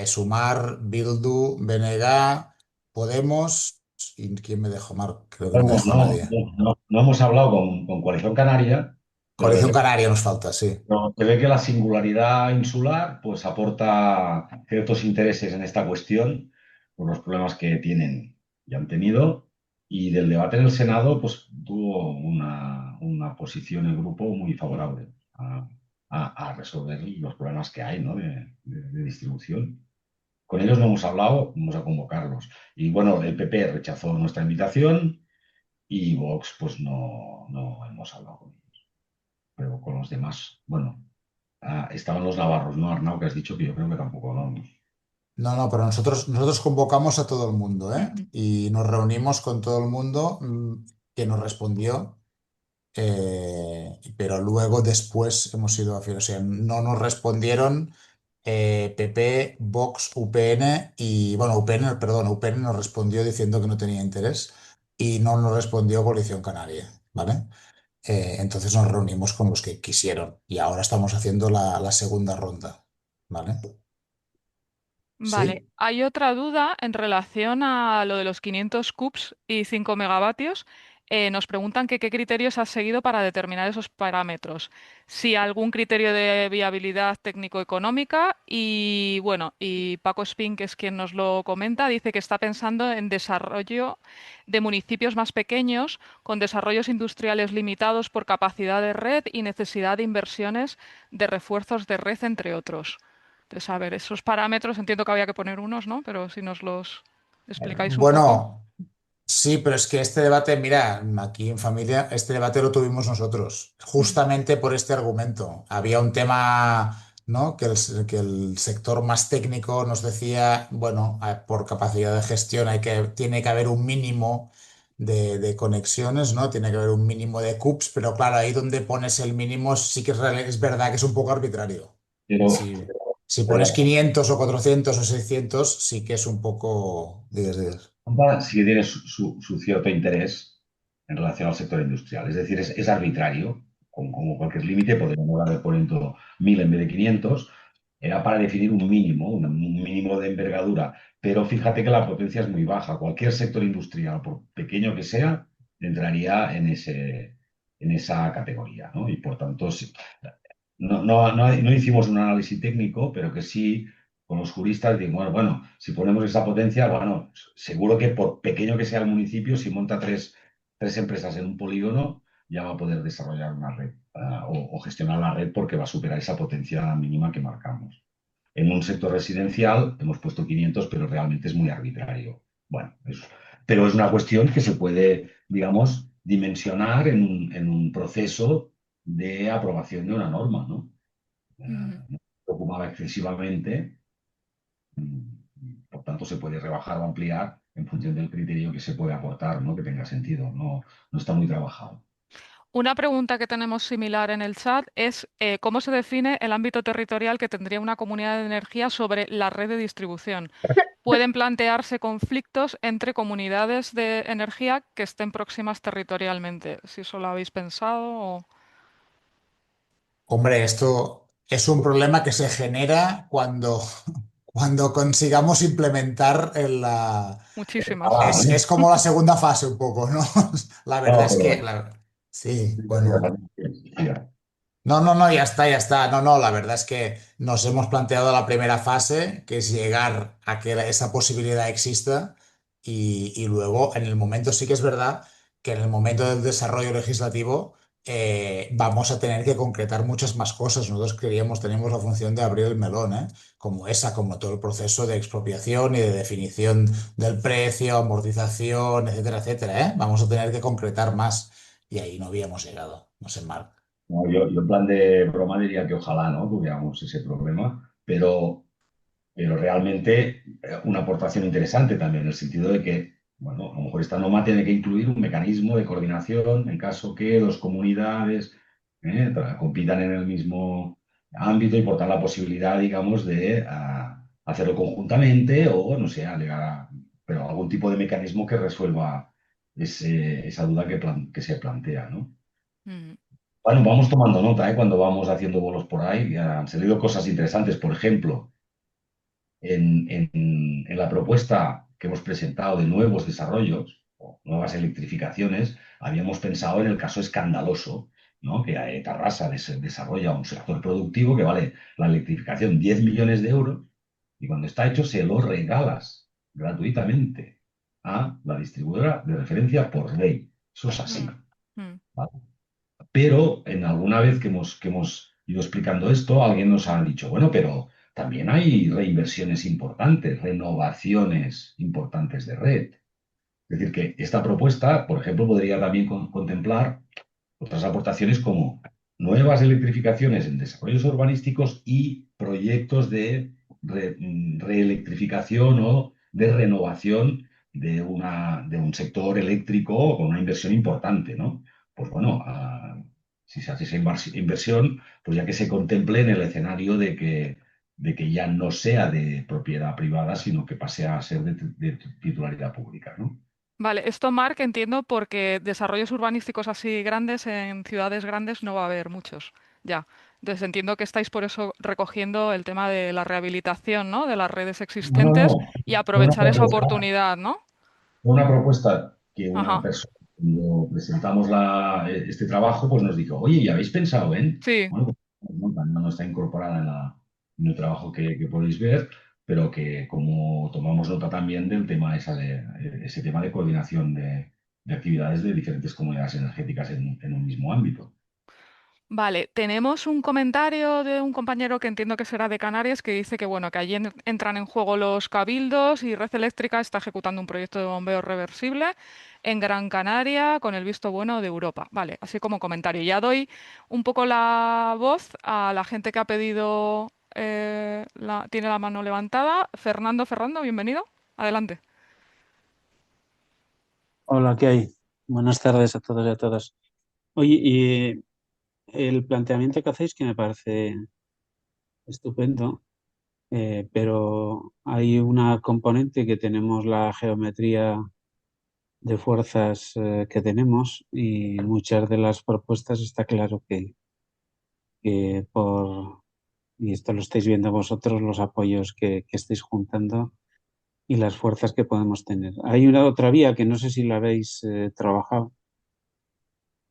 Sumar, Bildu, BNG, Podemos. ¿Y quién me dejó, Marc? Creo que no me Bueno, dejó nadie. no hemos hablado con Coalición Canaria, pero Coalición Canaria nos falta, sí. se ve que la singularidad insular pues aporta ciertos intereses en esta cuestión por los problemas que tienen y han tenido. Y del debate en el Senado, pues tuvo una posición el grupo muy favorable a resolver los problemas que hay, ¿no? de distribución. Con ellos no hemos hablado, vamos a convocarlos. Y bueno, el PP rechazó nuestra invitación y Vox, pues no hemos hablado con ellos. Pero con los demás, bueno, estaban los navarros, ¿no, Arnau? Que has dicho que yo creo que tampoco hablamos. No, no, pero nosotros convocamos a todo el mundo, ¿eh? Ujú. Y nos reunimos con todo el mundo que nos respondió. Pero luego después hemos ido a o sea, no nos respondieron PP, Vox, UPN y, bueno, UPN, perdón, UPN nos respondió diciendo que no tenía interés y no nos respondió Coalición Canaria, ¿vale? Entonces nos reunimos con los que quisieron y ahora estamos haciendo la segunda ronda, ¿vale? Vale, ¿Sí? hay otra duda en relación a lo de los 500 CUPS y 5 megavatios. Nos preguntan que qué criterios has seguido para determinar esos parámetros. Si algún criterio de viabilidad técnico-económica y bueno, y Paco Spin, que es quien nos lo comenta, dice que está pensando en desarrollo de municipios más pequeños con desarrollos industriales limitados por capacidad de red y necesidad de inversiones de refuerzos de red, entre otros. Entonces, a ver, esos parámetros entiendo que había que poner unos, ¿no? Pero si nos los explicáis un poco. Bueno. Sí, pero es que este debate, mira, aquí en familia, este debate lo tuvimos nosotros, Mm. justamente por este argumento. Había un tema, ¿no? Que el sector más técnico nos decía, bueno, por capacidad de gestión tiene que haber un mínimo de conexiones, ¿no? Tiene que haber un mínimo de CUPS, pero claro, ahí donde pones el mínimo sí que es verdad que es un poco arbitrario. Pero, Sí. Si pones pero 500 o 400 o 600, sí que es un poco... Digas. Honda sí que tiene su cierto interés en relación al sector industrial. Es decir, es arbitrario, como cualquier límite, podríamos haber poniendo 1000 en vez de 500. Era para definir un mínimo de envergadura. Pero fíjate que la potencia es muy baja. Cualquier sector industrial, por pequeño que sea, entraría en esa categoría, ¿no? Y por tanto, sí, no hicimos un análisis técnico, pero que sí con los juristas digo, bueno, si ponemos esa potencia, bueno, seguro que por pequeño que sea el municipio, si monta tres empresas en un polígono, ya va a poder desarrollar una red o gestionar la red porque va a superar esa potencia mínima que marcamos. En un sector residencial hemos puesto 500, pero realmente es muy arbitrario. Bueno, pero es una cuestión que se puede, digamos, dimensionar en un proceso de aprobación de una norma, ¿no? Ujú. No se preocupaba excesivamente, por tanto se puede rebajar o ampliar en función del criterio que se puede aportar, ¿no? Que tenga sentido, no está muy trabajado. Una pregunta que tenemos similar en el chat es ¿cómo se define el ámbito territorial que tendría una comunidad de energía sobre la red de distribución? ¿Pueden plantearse conflictos entre comunidades de energía que estén próximas territorialmente? Si eso lo habéis pensado o Hombre, esto es un problema que se genera cuando consigamos implementar muchísimas. es como la segunda fase un poco, ¿no? La verdad No, es pero que, sí, bueno. No, no, no, ya está, ya está. No, no, la verdad es que nos hemos planteado la primera fase, que es llegar a que esa posibilidad exista y luego en el momento sí que es verdad que en el momento del desarrollo legislativo vamos a tener que concretar muchas más cosas. Nosotros queríamos, tenemos la función de abrir el melón, ¿eh? Como esa, como todo el proceso de expropiación y de definición del precio, amortización, etcétera, etcétera, ¿eh? Vamos a tener que concretar más y ahí no habíamos llegado. No sé, Marc. No, yo en plan de broma diría que ojalá no tuviéramos ese problema, pero realmente una aportación interesante también, en el sentido de que, bueno, a lo mejor esta norma tiene que incluir un mecanismo de coordinación en caso que dos comunidades compitan en el mismo ámbito y por tanto la posibilidad, digamos, de hacerlo conjuntamente o, no sé, alegar pero algún tipo de mecanismo que resuelva esa duda que se plantea, ¿no? Mm. Bueno, vamos tomando nota, ¿eh? Cuando vamos haciendo bolos por ahí, han salido cosas interesantes. Por ejemplo, en la propuesta que hemos presentado de nuevos desarrollos o nuevas electrificaciones, habíamos pensado en el caso escandaloso, ¿no? Que Tarrasa desarrolla un sector productivo que vale la electrificación 10 millones de euros y cuando está hecho se lo regalas gratuitamente a la distribuidora de referencia por ley. Eso es así. Mm. Mm. ¿Vale? Pero en alguna vez que hemos ido explicando esto, alguien nos ha dicho, bueno, pero también hay reinversiones importantes, renovaciones importantes de red. Es decir, que esta propuesta, por ejemplo, podría también contemplar otras aportaciones como nuevas electrificaciones en desarrollos urbanísticos y proyectos de reelectrificación o de renovación de un sector eléctrico con una inversión importante, ¿no? Pues bueno, si se hace esa inversión, pues ya que se contemple en el escenario de que ya no sea de propiedad privada, sino que pase a ser de titularidad pública, ¿no? Vale, esto, Marc, entiendo porque desarrollos urbanísticos así grandes en ciudades grandes no va a haber muchos. Ya. Entonces entiendo que estáis por eso recogiendo el tema de la rehabilitación, ¿no? De las redes No, no, existentes no. y Una aprovechar esa propuesta oportunidad, ¿no? Una propuesta que una Ajá. persona, cuando presentamos este trabajo, pues nos dijo, oye, ¿ya habéis pensado en? Sí. Bueno, pues no, también no está incorporada en el trabajo que podéis ver, pero que como tomamos nota también del tema ese tema de coordinación de actividades de diferentes comunidades energéticas en un mismo ámbito. Vale, tenemos un comentario de un compañero que entiendo que será de Canarias que dice que bueno, que allí entran en juego los cabildos y Red Eléctrica está ejecutando un proyecto de bombeo reversible en Gran Canaria con el visto bueno de Europa. Vale, así como comentario. Ya doy un poco la voz a la gente que ha pedido, tiene la mano levantada. Fernando, bienvenido. Adelante. Hola, ¿qué hay? Buenas tardes a todos y a todas. Oye, y el planteamiento que hacéis que me parece estupendo, pero hay una componente que tenemos la geometría de fuerzas que tenemos y muchas de las propuestas está claro que y esto lo estáis viendo vosotros, los apoyos que estáis juntando y las fuerzas que podemos tener. Hay una otra vía que no sé si la habéis trabajado,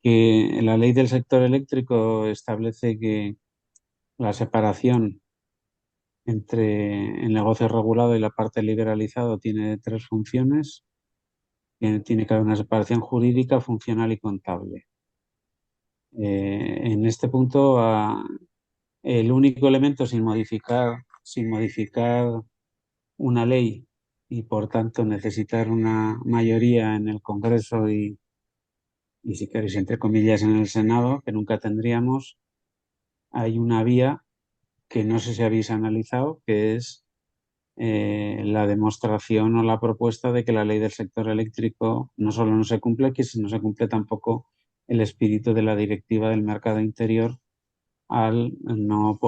que la ley del sector eléctrico establece que la separación entre el negocio regulado y la parte liberalizado tiene tres funciones. Tiene que haber una separación jurídica, funcional y contable. En este punto, el único elemento sin modificar una ley y por tanto necesitar una mayoría en el Congreso y si queréis, entre comillas, en el Senado, que nunca tendríamos, hay una vía que no sé si habéis analizado, que es la demostración o la propuesta de que la ley del sector eléctrico no solo no se cumple, que no se cumple tampoco el espíritu de la directiva del mercado interior al no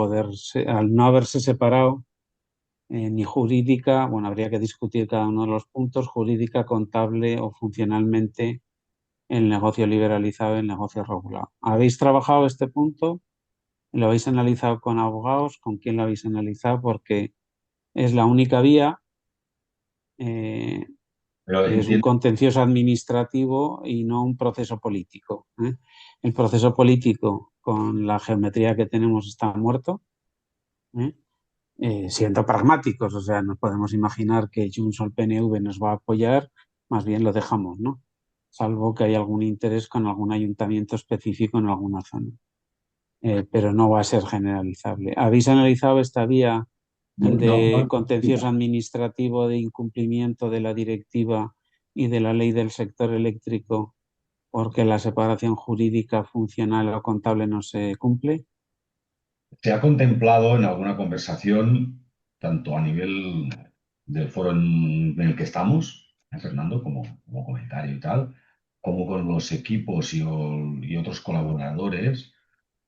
haberse separado ni jurídica, bueno, habría que discutir cada uno de los puntos, jurídica, contable o funcionalmente el negocio liberalizado y el negocio regulado. ¿Habéis trabajado este punto? ¿Lo habéis analizado con abogados? ¿Con quién lo habéis analizado? Porque es la única vía, eh, Pero es un entiendo, contencioso administrativo y no un proceso político, ¿eh? El proceso político con la geometría que tenemos está muerto, ¿eh? Siendo pragmáticos, o sea, nos podemos imaginar que Junts o el PNV nos va a apoyar, más bien lo dejamos, ¿no? Salvo que haya algún interés con algún ayuntamiento específico en alguna zona. Pero no va a ser generalizable. ¿Habéis analizado esta vía No, de contencioso administrativo de incumplimiento de la directiva y de la ley del sector eléctrico porque la separación jurídica, funcional o contable no se cumple? se ha contemplado en alguna conversación, tanto a nivel del foro en el que estamos, Fernando, como comentario y tal, como con los equipos y otros colaboradores,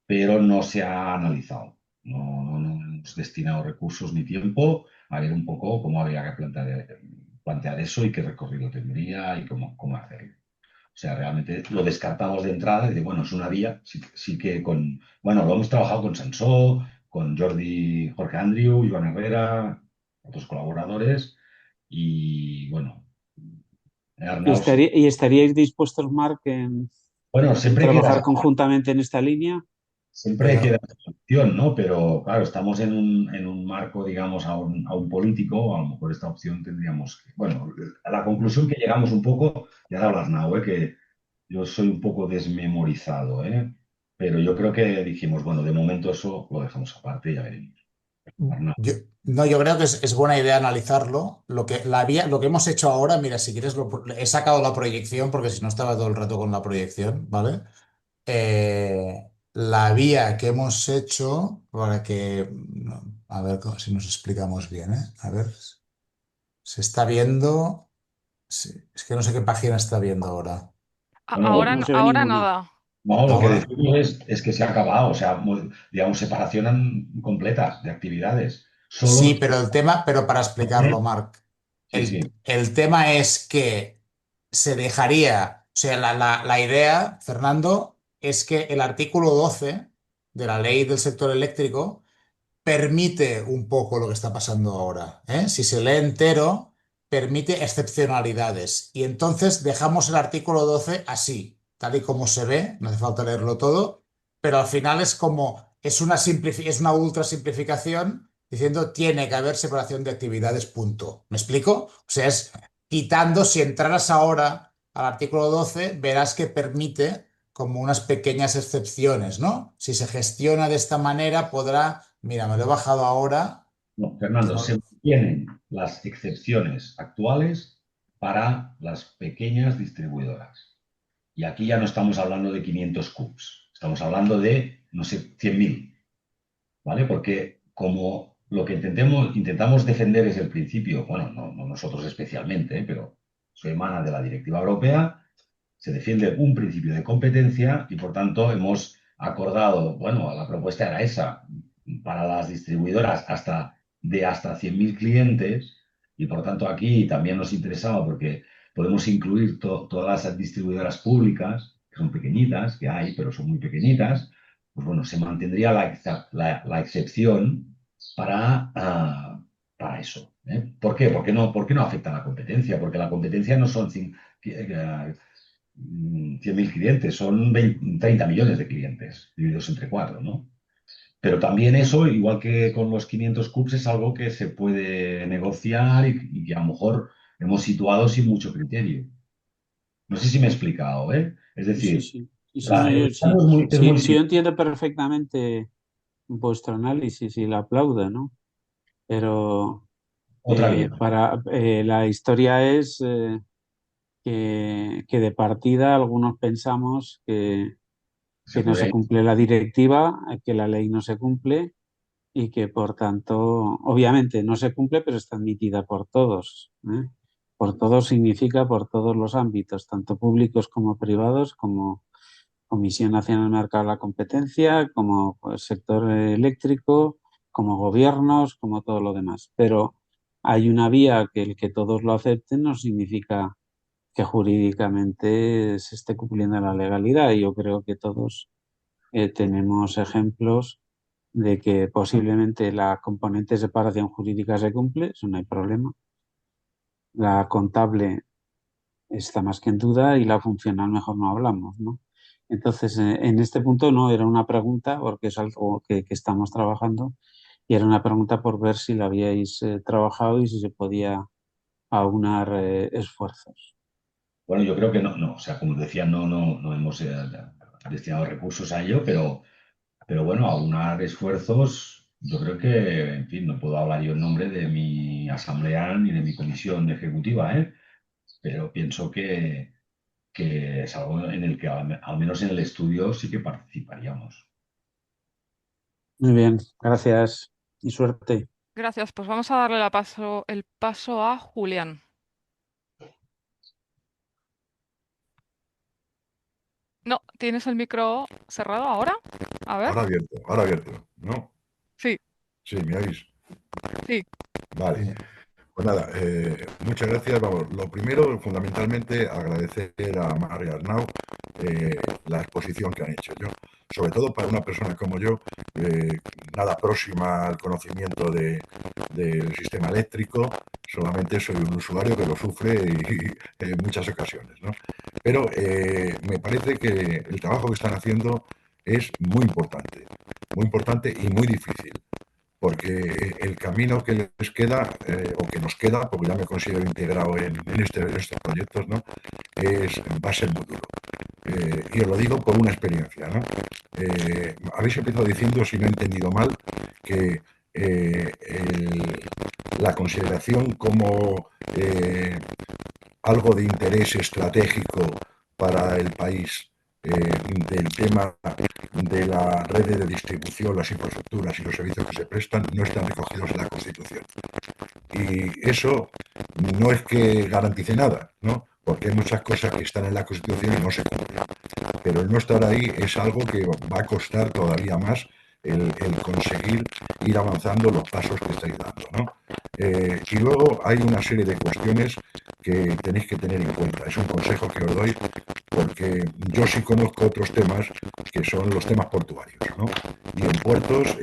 pero no se ha analizado. No hemos destinado recursos ni tiempo a ver un poco cómo habría que plantear eso y qué recorrido tendría y cómo hacerlo. O sea, realmente lo descartamos de entrada y de, bueno, es una vía, sí que bueno, lo hemos trabajado con Sansó, con Jorge Andrew, Joan Herrera, otros colaboradores y, bueno, Arnau, ¿Y estaríais dispuestos, Marc, bueno, en trabajar conjuntamente en esta línea? siempre queda esa opción, ¿no? Pero, claro, estamos en un marco, digamos, a un político, a lo mejor esta opción tendríamos que, bueno, a la conclusión que llegamos un poco, ya de Arnau, que yo soy un poco desmemorizado, ¿eh? Pero yo creo que dijimos, bueno, de momento eso lo dejamos aparte y ya veremos. Arnau. No, yo creo que es buena idea analizarlo. Lo que hemos hecho ahora, mira, si quieres, he sacado la proyección porque si no estaba todo el rato con la proyección, ¿vale? La vía que hemos hecho para que, no, a ver si nos explicamos bien, ¿eh? A ver, se está viendo, sí, es que no sé qué página está viendo ahora. Bueno, Ahora, No se ve ahora ninguna. nada. no, lo que Ahora, decimos es que se ha acabado, o sea, digamos, separación completa de actividades. Solo sí, pero pero para explicarlo, Marc, sí, sí, el tema es que se dejaría, o sea, la idea, Fernando, es que el artículo 12 de la ley del sector eléctrico permite un poco lo que está pasando ahora, ¿eh? Si se lee entero, permite excepcionalidades. Y entonces dejamos el artículo 12 así, tal y como se ve, no hace falta leerlo todo, pero al final es como, es una ultra simplificación diciendo tiene que haber separación de actividades, punto. ¿Me explico? O sea, es quitando, si entraras ahora al artículo 12, verás que permite como unas pequeñas excepciones, ¿no? Si se gestiona de esta manera, podrá. Mira, me lo he bajado ahora, no, que Fernando, se no. mantienen las excepciones actuales para las pequeñas distribuidoras. Y aquí ya no estamos hablando de 500 CUPs, estamos hablando de, no sé, 100.000, ¿vale? Porque como lo que intentamos defender es el principio, bueno, no nosotros especialmente, pero eso emana de la Directiva Europea, se defiende un principio de competencia y por tanto hemos acordado, bueno, la propuesta era esa, para las distribuidoras hasta 100.000 clientes y por tanto aquí también nos interesaba porque podemos incluir todas las distribuidoras públicas, que son pequeñitas, que hay, pero son muy pequeñitas, pues bueno, se mantendría la excepción para eso. ¿Eh? ¿Por qué? ¿Por qué no afecta a la competencia? Porque la competencia no son 100.000 clientes, son 30 millones de clientes divididos entre cuatro, ¿no? Pero también eso, igual que con los 500 CUPs, es algo que se puede negociar y que a lo mejor hemos situado sin mucho criterio. No sé si me he explicado, ¿eh? Es Sí, sí, decir, sí. Sí, no, es muy sí, yo simple. entiendo perfectamente vuestro análisis y lo aplaudo, ¿no? Pero Otra vía. la historia es que de partida algunos pensamos Se que no se puede, cumple la directiva, que la ley no se cumple y que por tanto, obviamente no se cumple, pero está admitida por todos, ¿eh? Por todos significa por todos los ámbitos, tanto públicos como privados, como Comisión Nacional del Mercado de la Competencia, como pues, sector eléctrico, como gobiernos, como todo lo demás. Pero hay una vía que el que todos lo acepten no significa que jurídicamente se esté cumpliendo la legalidad. Y yo creo que todos tenemos ejemplos de que posiblemente la componente de separación jurídica se cumple, eso no hay problema. La contable está más que en duda y la funcional mejor no hablamos, ¿no? Entonces, en este punto no era una pregunta, porque es algo que estamos trabajando, y era una pregunta por ver si lo habíais trabajado y si se podía aunar esfuerzos. Bueno, yo creo que no, o sea, como decía, no hemos destinado recursos a ello, pero bueno, aunar esfuerzos, yo creo que, en fin, no puedo hablar yo en nombre de mi asamblea ni de mi comisión ejecutiva, ¿eh? Pero pienso que es algo en el que al menos en el estudio sí que participaríamos. Muy bien, gracias y suerte. Gracias, pues vamos a darle el paso a Julián. No, ¿tienes el micro cerrado ahora? A ver. Ahora abierto, ¿no? Sí, Sí, ¿me oís? sí. Vale. Pues nada, muchas gracias. Vamos, lo primero, fundamentalmente, agradecer a Mar y a Arnau la exposición que han hecho. Yo, sobre todo para una persona como yo, nada próxima al conocimiento del sistema eléctrico, solamente soy un usuario que lo sufre en muchas ocasiones, ¿no? Pero me parece que el trabajo que están haciendo es muy importante y muy difícil porque el camino que les queda, o que nos queda, porque ya me considero integrado en estos proyectos, ¿no? Va a ser muy duro. Y os lo digo por una experiencia, ¿no? Habéis empezado diciendo, si no he entendido mal, que la consideración como algo de interés estratégico para el país del tema de la red de distribución, las infraestructuras y los servicios que se prestan no están recogidos en la Constitución. Y eso no es que garantice nada, ¿no? Porque hay muchas cosas que están en la Constitución y no se cumplen. Pero el no estar ahí es algo que va a costar todavía más el conseguir ir avanzando los pasos que estáis dando, ¿no? Y luego hay una serie de cuestiones que tenéis que tener en cuenta. Es un consejo que os doy porque yo sí conozco otros temas que son los temas portuarios, ¿no? Y en puertos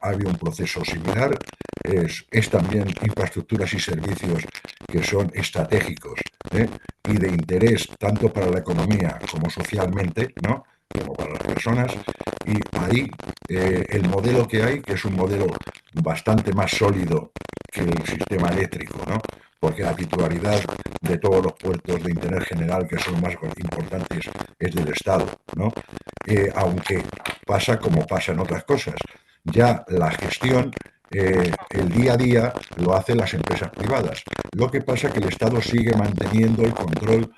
ha habido un proceso similar, es también infraestructuras y servicios que son estratégicos, ¿eh? Y de interés tanto para la economía como socialmente, ¿no? Como para las personas, y ahí el modelo que hay, que es un modelo bastante más sólido que el sistema eléctrico, ¿no? Porque la titularidad de todos los puertos de interés general, que son más importantes, es del Estado, ¿no? Aunque pasa como pasa en otras cosas. Ya la gestión, el día a día, lo hacen las empresas privadas. Lo que pasa es que el Estado sigue manteniendo el control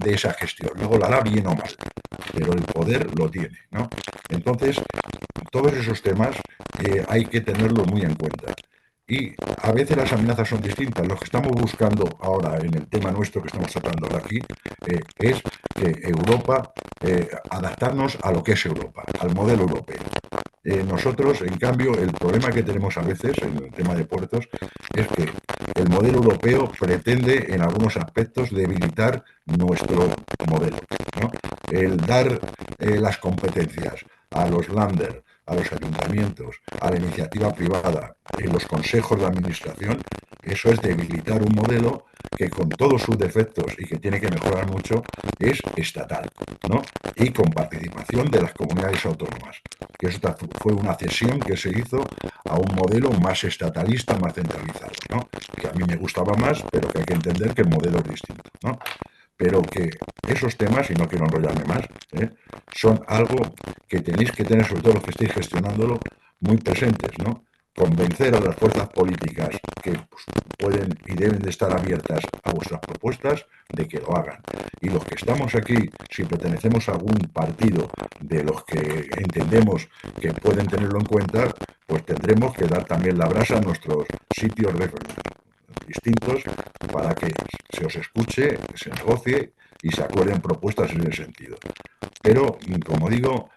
de esa gestión. Luego la hará bien o mal, pero el poder lo tiene, ¿no? Entonces, todos esos temas hay que tenerlos muy en cuenta. Y a veces las amenazas son distintas. Lo que estamos buscando ahora en el tema nuestro que estamos tratando ahora aquí es que Europa, adaptarnos a lo que es Europa, al modelo europeo. Nosotros, en cambio, el problema que tenemos a veces en el tema de puertos es que el modelo europeo pretende en algunos aspectos debilitar nuestro modelo, ¿no? El dar las competencias a los Länder, a los ayuntamientos, a la iniciativa privada, en los consejos de administración, eso es debilitar un modelo que con todos sus defectos y que tiene que mejorar mucho es estatal, ¿no? Y con participación de las comunidades autónomas. Que esta fue una cesión que se hizo a un modelo más estatalista, más centralizado, ¿no? Que a mí me gustaba más, pero que hay que entender que el modelo es distinto, ¿no? Pero que esos temas, y no quiero enrollarme más, son algo que tenéis que tener, sobre todo los que estéis gestionándolo, muy presentes, ¿no? Convencer a las fuerzas políticas que pues, pueden y deben de estar abiertas a vuestras propuestas de que lo hagan. Y los que estamos aquí, si pertenecemos a algún partido de los que entendemos que pueden tenerlo en cuenta, pues tendremos que dar también la brasa a nuestros sitios distintos para que se os escuche, se negocie y se acuerden propuestas en ese sentido. Pero, como digo,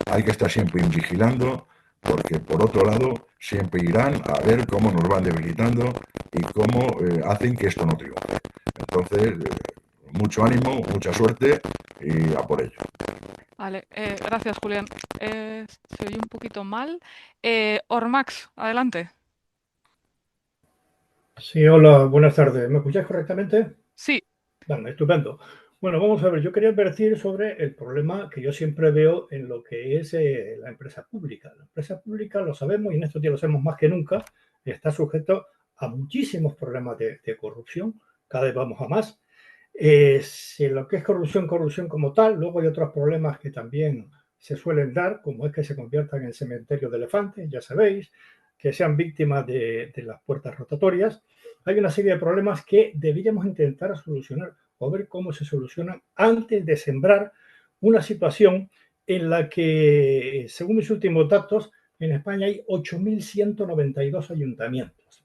hay que estar siempre vigilando porque por otro lado siempre irán a ver cómo nos van debilitando y cómo hacen que esto no triunfe. Entonces, mucho ánimo, mucha suerte y a por ello. Vale, gracias, Julián. Se oye un poquito mal. Ormax, adelante. Sí, hola, buenas tardes. ¿Me escucháis correctamente? Sí, Vale, estupendo. Bueno, vamos a ver, yo quería advertir sobre el problema que yo siempre veo en lo que es la empresa pública. La empresa pública, lo sabemos y en estos días lo sabemos más que nunca, está sujeto a muchísimos problemas de corrupción, cada vez vamos a más. Si lo que es corrupción, corrupción como tal, luego hay otros problemas que también se suelen dar, como es que se conviertan en cementerios de elefantes, ya sabéis, que sean víctimas de las puertas rotatorias. Hay una serie de problemas que deberíamos intentar solucionar o ver cómo se solucionan antes de sembrar una situación en la que, según mis últimos datos, en España hay 8.192 ayuntamientos.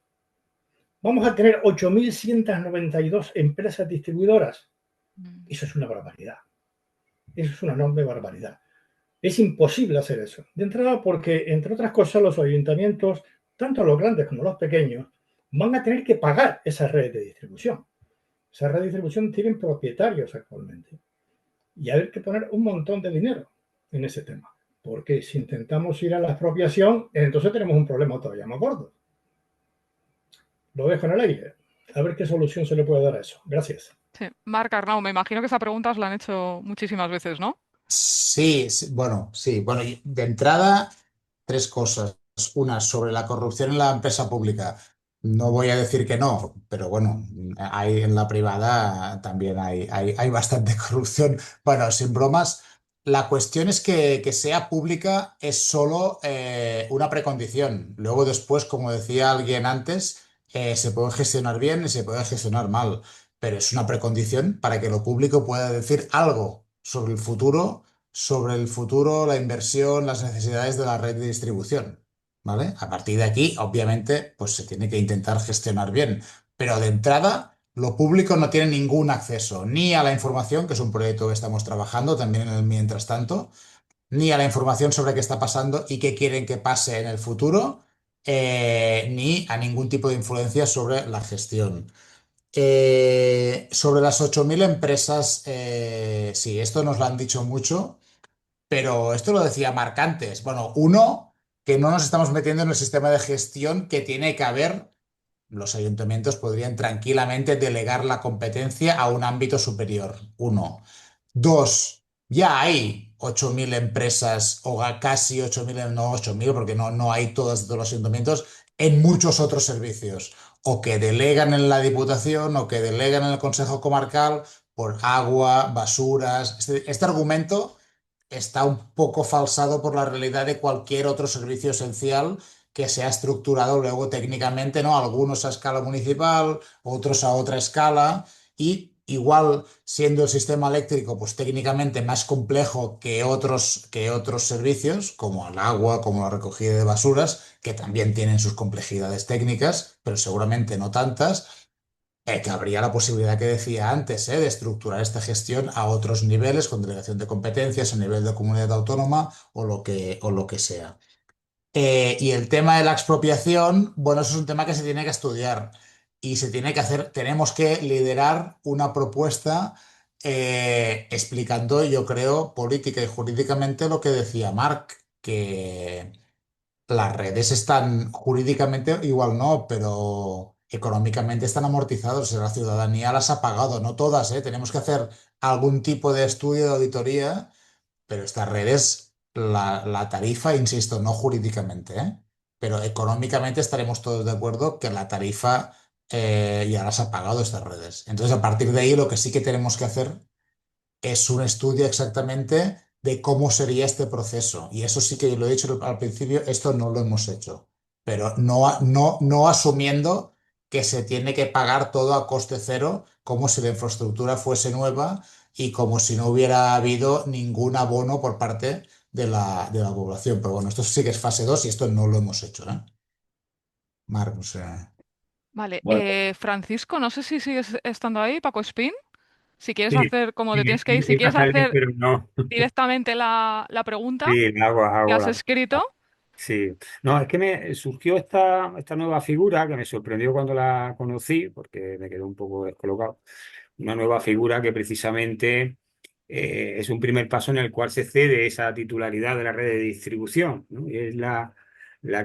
Vamos a tener 8.192 empresas distribuidoras. Eso es una barbaridad. Eso es una enorme barbaridad. Es imposible hacer eso. De entrada porque, entre otras cosas, los ayuntamientos, tanto los grandes como los pequeños, van a tener que pagar esa red de distribución. Esa red de distribución tienen propietarios actualmente. Y hay que poner un montón de dinero en ese tema. Porque si intentamos ir a la expropiación, entonces tenemos un problema todavía más gordo. Lo dejo en el aire. A ver qué solución se le puede dar a eso. Gracias. Sí. Marc, Arnau, me imagino que esa pregunta os la han hecho muchísimas veces, ¿no? Sí, sí, bueno, sí. Bueno, y de entrada, tres cosas. Una, sobre la corrupción en la empresa pública. No voy a decir que no, pero bueno, hay en la privada también hay bastante corrupción. Bueno, sin bromas, la cuestión es que sea pública es solo una precondición. Luego después, como decía alguien antes, se puede gestionar bien y se puede gestionar mal, pero es una precondición para que lo público pueda decir algo sobre el futuro, la inversión, las necesidades de la red de distribución. ¿Vale? A partir de aquí, obviamente, pues se tiene que intentar gestionar bien, pero de entrada, lo público no tiene ningún acceso ni a la información, que es un proyecto que estamos trabajando también en el mientras tanto, ni a la información sobre qué está pasando y qué quieren que pase en el futuro, ni a ningún tipo de influencia sobre la gestión. Sobre las 8.000 empresas, sí, esto nos lo han dicho mucho. Pero esto lo decía Marc antes. Bueno, uno, que no nos estamos metiendo en el sistema de gestión que tiene que haber. Los ayuntamientos podrían tranquilamente delegar la competencia a un ámbito superior. Uno. Dos, ya hay 8.000 empresas o casi 8.000, no 8.000 porque no hay todas de todos los ayuntamientos, en muchos otros servicios. O que delegan en la Diputación o que delegan en el Consejo Comarcal por agua, basuras. Este argumento está un poco falsado por la realidad de cualquier otro servicio esencial que se ha estructurado luego técnicamente, ¿no? Algunos a escala municipal, otros a otra escala, y igual siendo el sistema eléctrico pues técnicamente más complejo que otros servicios, como el agua, como la recogida de basuras, que también tienen sus complejidades técnicas, pero seguramente no tantas, que habría la posibilidad que decía antes, de estructurar esta gestión a otros niveles, con delegación de competencias a nivel de comunidad autónoma o lo que sea. Y el tema de la expropiación, bueno, eso es un tema que se tiene que estudiar y se tiene que hacer, tenemos que liderar una propuesta explicando, yo creo, política y jurídicamente lo que decía Marc, que las redes están jurídicamente igual no, pero económicamente están amortizados. La ciudadanía las ha pagado, no todas, ¿eh? Tenemos que hacer algún tipo de estudio de auditoría, pero estas redes, la tarifa, insisto, no jurídicamente, pero económicamente estaremos todos de acuerdo que la tarifa ya las ha pagado estas redes. Entonces, a partir de ahí, lo que sí que tenemos que hacer es un estudio exactamente de cómo sería este proceso. Y eso sí que lo he dicho al principio, esto no lo hemos hecho, pero no asumiendo que se tiene que pagar todo a coste cero, como si la infraestructura fuese nueva y como si no hubiera habido ningún abono por parte de la población. Pero bueno, esto sí que es fase 2 y esto no lo hemos hecho, ¿eh? Marc, o sea, Vale, Bueno, Francisco, no sé si sigues estando ahí, Paco Espín. Si quieres Sí, hacer, como te sí, tienes que ir, si iba a quieres salir, hacer pero no. directamente la pregunta Sí, que hago has la escrito. pregunta. Sí. No, es que me surgió esta nueva figura que me sorprendió cuando la conocí, porque me quedó un poco descolocado. Una nueva figura que precisamente es un primer paso en el cual se cede esa titularidad de la red de distribución, ¿no? Y es la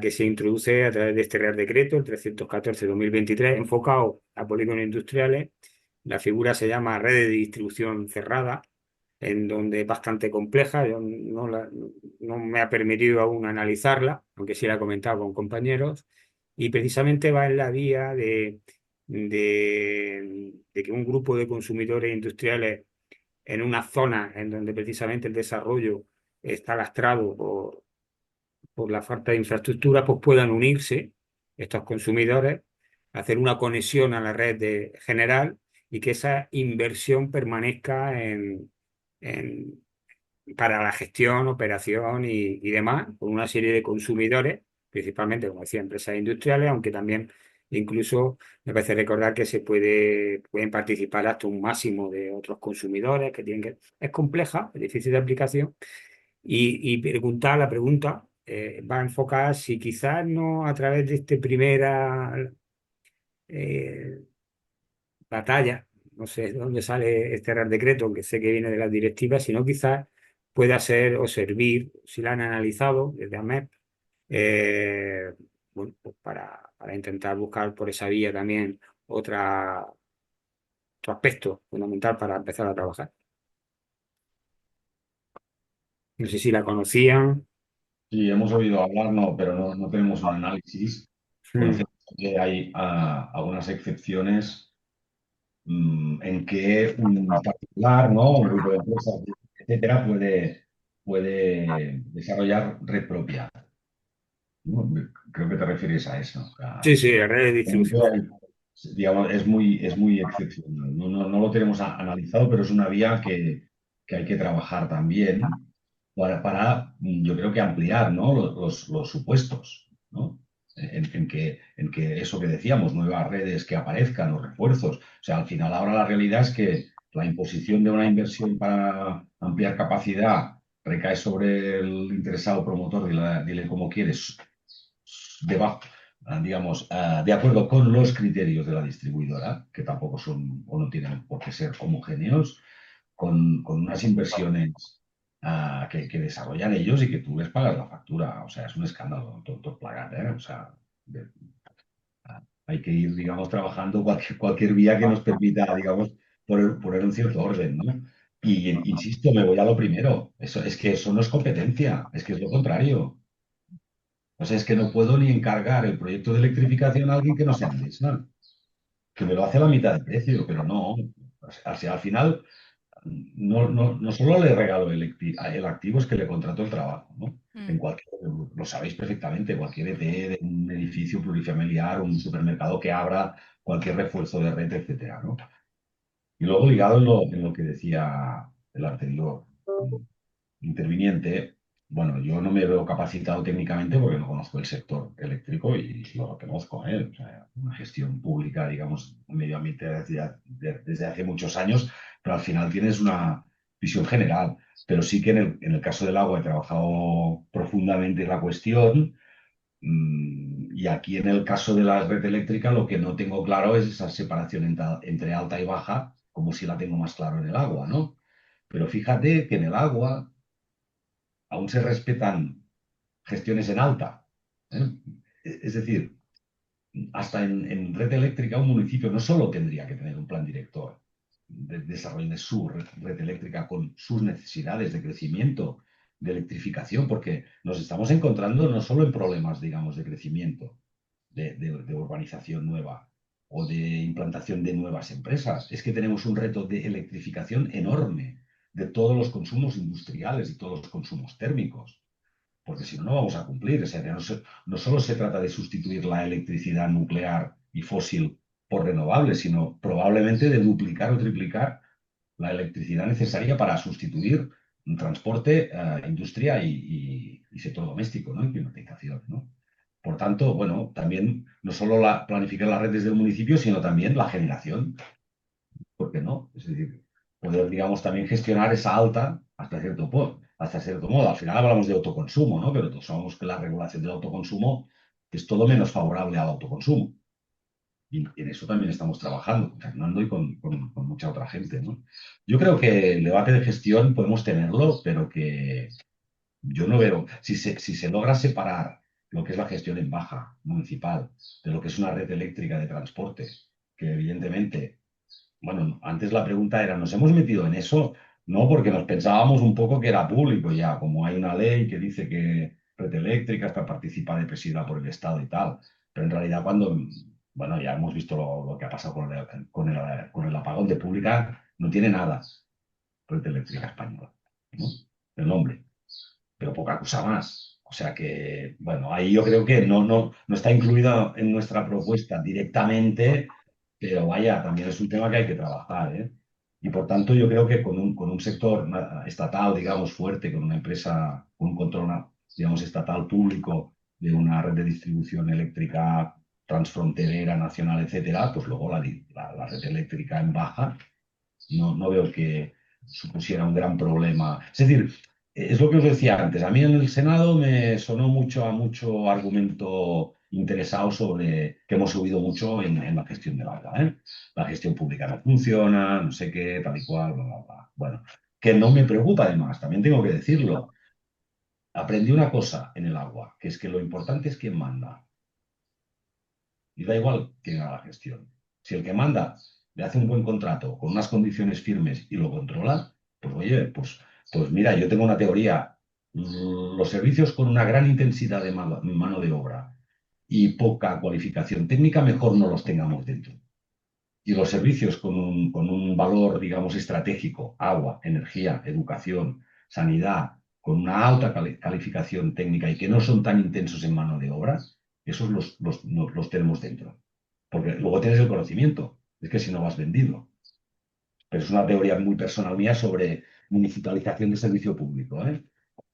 que se introduce a través de este Real Decreto, el 314-2023, enfocado a polígonos industriales La figura se llama red de distribución cerrada, en donde es bastante compleja. Yo no me ha permitido aún analizarla, aunque sí la he comentado con compañeros, y precisamente va en la vía de que un grupo de consumidores industriales en una zona en donde precisamente el desarrollo está lastrado por la falta de infraestructura, pues puedan unirse estos consumidores, hacer una conexión a la red general y que esa inversión permanezca en- para la gestión, operación y demás, con una serie de consumidores, principalmente, como decía, empresas industriales, aunque también incluso me parece recordar que pueden participar hasta un máximo de otros consumidores que tienen que... Es compleja, es difícil de aplicación y la pregunta va enfocada si quizás no a través de esta primera eh, batalla, no sé de dónde sale este Real Decreto, aunque sé que viene de las directivas, sino quizás pueda ser o servir, si la han analizado desde AMEP, eh, bueno, pues para intentar buscar por esa vía también otro aspecto fundamental para empezar a trabajar. No sé si la conocían. Sí, hemos oído hablar, no, pero no tenemos un análisis. Mm. Conocemos que hay algunas excepciones en que un particular, ¿no? Un grupo de empresas, etcétera, puede desarrollar red propia, ¿no? Creo que te refieres a eso. O sea, Sí, sí, la red de distribución. digamos, es muy excepcional. No lo tenemos analizado, pero es una vía que hay que trabajar también yo creo que ampliar, ¿no? los supuestos, ¿no? En que eso que decíamos, nuevas redes que aparezcan o refuerzos. O sea, al final ahora la realidad es que la imposición de una inversión para ampliar capacidad recae sobre el interesado promotor, dile como quieres, debajo, digamos, de acuerdo con los criterios de la distribuidora, que tampoco son o no tienen por qué ser homogéneos, con unas inversiones que desarrollan ellos y que tú les pagas la factura. O sea, es un escándalo, todo plagat, ¿eh? O sea, de- hay que ir, digamos, trabajando cualquier vía que nos permita, digamos, poner un cierto orden, ¿no? Y insisto, me voy a lo primero. Es que eso no es competencia, es que es lo contrario. O sea, es que no puedo ni encargar el proyecto de electrificación a alguien que no sea Endesa, que me lo hace a la mitad de precio, pero no. O sea, al final, no solo le regalo el activo, es que le contrato el trabajo, ¿no? Mm. Lo sabéis perfectamente, cualquier ETE de un edificio plurifamiliar, un supermercado que abra, cualquier refuerzo de red, etcétera, ¿no? Y luego ligado en lo que decía el anterior interviniente, bueno, yo no me veo capacitado técnicamente porque no conozco el sector eléctrico y lo conozco, ¿eh? O sea, una gestión pública, digamos, un medio ambiente desde hace muchos años, pero al final tienes una visión general. Pero sí que en el caso del agua he trabajado profundamente la cuestión. Y aquí en el caso de la red eléctrica lo que no tengo claro es esa separación entre alta y baja, como si la tengo más claro en el agua, ¿no? Pero fíjate que en el agua aún se respetan gestiones en alta, ¿eh? Es decir, hasta en red eléctrica un municipio no solo tendría que tener un plan director de desarrollo de su red eléctrica con sus necesidades de crecimiento, de electrificación, porque nos estamos encontrando no solo en problemas, digamos, de crecimiento, de urbanización nueva o de implantación de nuevas empresas, es que tenemos un reto de electrificación enorme de todos los consumos industriales y todos los consumos térmicos, porque si no, no vamos a cumplir. O sea, no solo se trata de sustituir la electricidad nuclear y fósil por renovables, sino probablemente de duplicar o triplicar la electricidad necesaria para sustituir un transporte, industria y sector doméstico, ¿no? Y climatización, ¿no? Por tanto, bueno, también no solo planificar la red desde el municipio, sino también la generación. ¿Por qué no? Es decir, poder, digamos, también gestionar esa alta hasta cierto modo. Al final hablamos de autoconsumo, ¿no? Pero todos sabemos que la regulación del autoconsumo es todo menos favorable al autoconsumo. Y en eso también estamos trabajando con Fernando y con mucha otra gente, ¿no? Yo creo que el debate de gestión podemos tenerlo, pero que yo no veo, si se logra separar lo que es la gestión en baja municipal de lo que es una red eléctrica de transporte, que evidentemente bueno, antes la pregunta era, ¿nos hemos metido en eso? No, porque nos pensábamos un poco que era público ya, como hay una ley que dice que Red Eléctrica está participada y presidida por el Estado y tal. Pero en realidad bueno, ya hemos visto lo que ha pasado con el apagón de pública, no tiene nada Red Eléctrica Española, ¿no? El nombre, pero poca cosa más. O sea que, bueno, ahí yo creo que no está incluida en nuestra propuesta directamente, pero vaya, también es un tema que hay que trabajar, ¿eh? Y por tanto, yo creo que con un sector estatal, digamos, fuerte, con una empresa, con un control, digamos, estatal público de una red de distribución eléctrica transfronterera, nacional, etcétera, pues luego la red eléctrica en baja no veo que supusiera un gran problema. Es decir, es lo que os decía antes. A mí en el Senado me sonó mucho a mucho argumento interesado sobre que hemos subido mucho en la gestión del agua, ¿eh? La gestión pública no funciona, no sé qué, tal y cual, bla, bla, bla. Bueno, que no me preocupa además, también tengo que decirlo. Aprendí una cosa en el agua, que es que lo importante es quién manda. Y da igual quién haga la gestión. Si el que manda le hace un buen contrato con unas condiciones firmes y lo controla, pues oye, pues mira, yo tengo una teoría. Los servicios con una gran intensidad de mano de obra y poca cualificación técnica, mejor no los tengamos dentro. Y los servicios con un valor, digamos, estratégico, agua, energía, educación, sanidad, con una alta calificación técnica y que no son tan intensos en mano de obra, esos los tenemos dentro. Porque luego tienes el conocimiento, es que si no vas vendido. Pero es una teoría muy personal mía sobre municipalización de servicio público, ¿eh?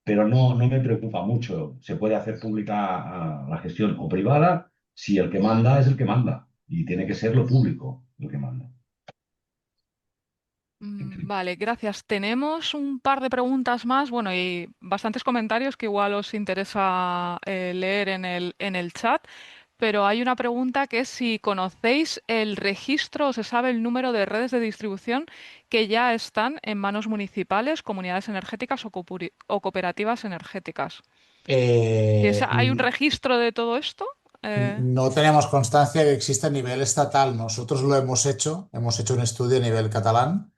Pero no me preocupa mucho. Se puede hacer pública la gestión o privada si el que manda es el que manda. Y tiene que ser lo público el que manda. Vale, gracias. Tenemos un par de preguntas más, bueno, y bastantes comentarios que igual os interesa leer en el chat, pero hay una pregunta que es si conocéis el registro o se sabe el número de redes de distribución que ya están en manos municipales, comunidades energéticas o cooperativas energéticas. Eh, ¿Hay un registro de todo esto? Eh, no tenemos constancia que exista a nivel estatal. Nosotros lo hemos hecho un estudio a nivel catalán.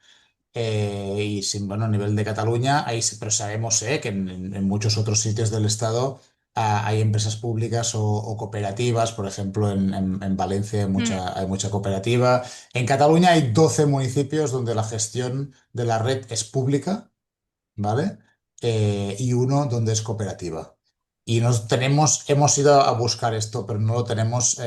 Y sin, bueno, a nivel de Cataluña, pero sabemos que en muchos otros sitios del Estado hay empresas públicas o cooperativas. Por ejemplo, en Valencia mm, hay mucha cooperativa. En Cataluña hay 12 municipios donde la gestión de la red es pública, ¿vale? Y uno donde es cooperativa. Y hemos ido a buscar esto, pero no lo tenemos.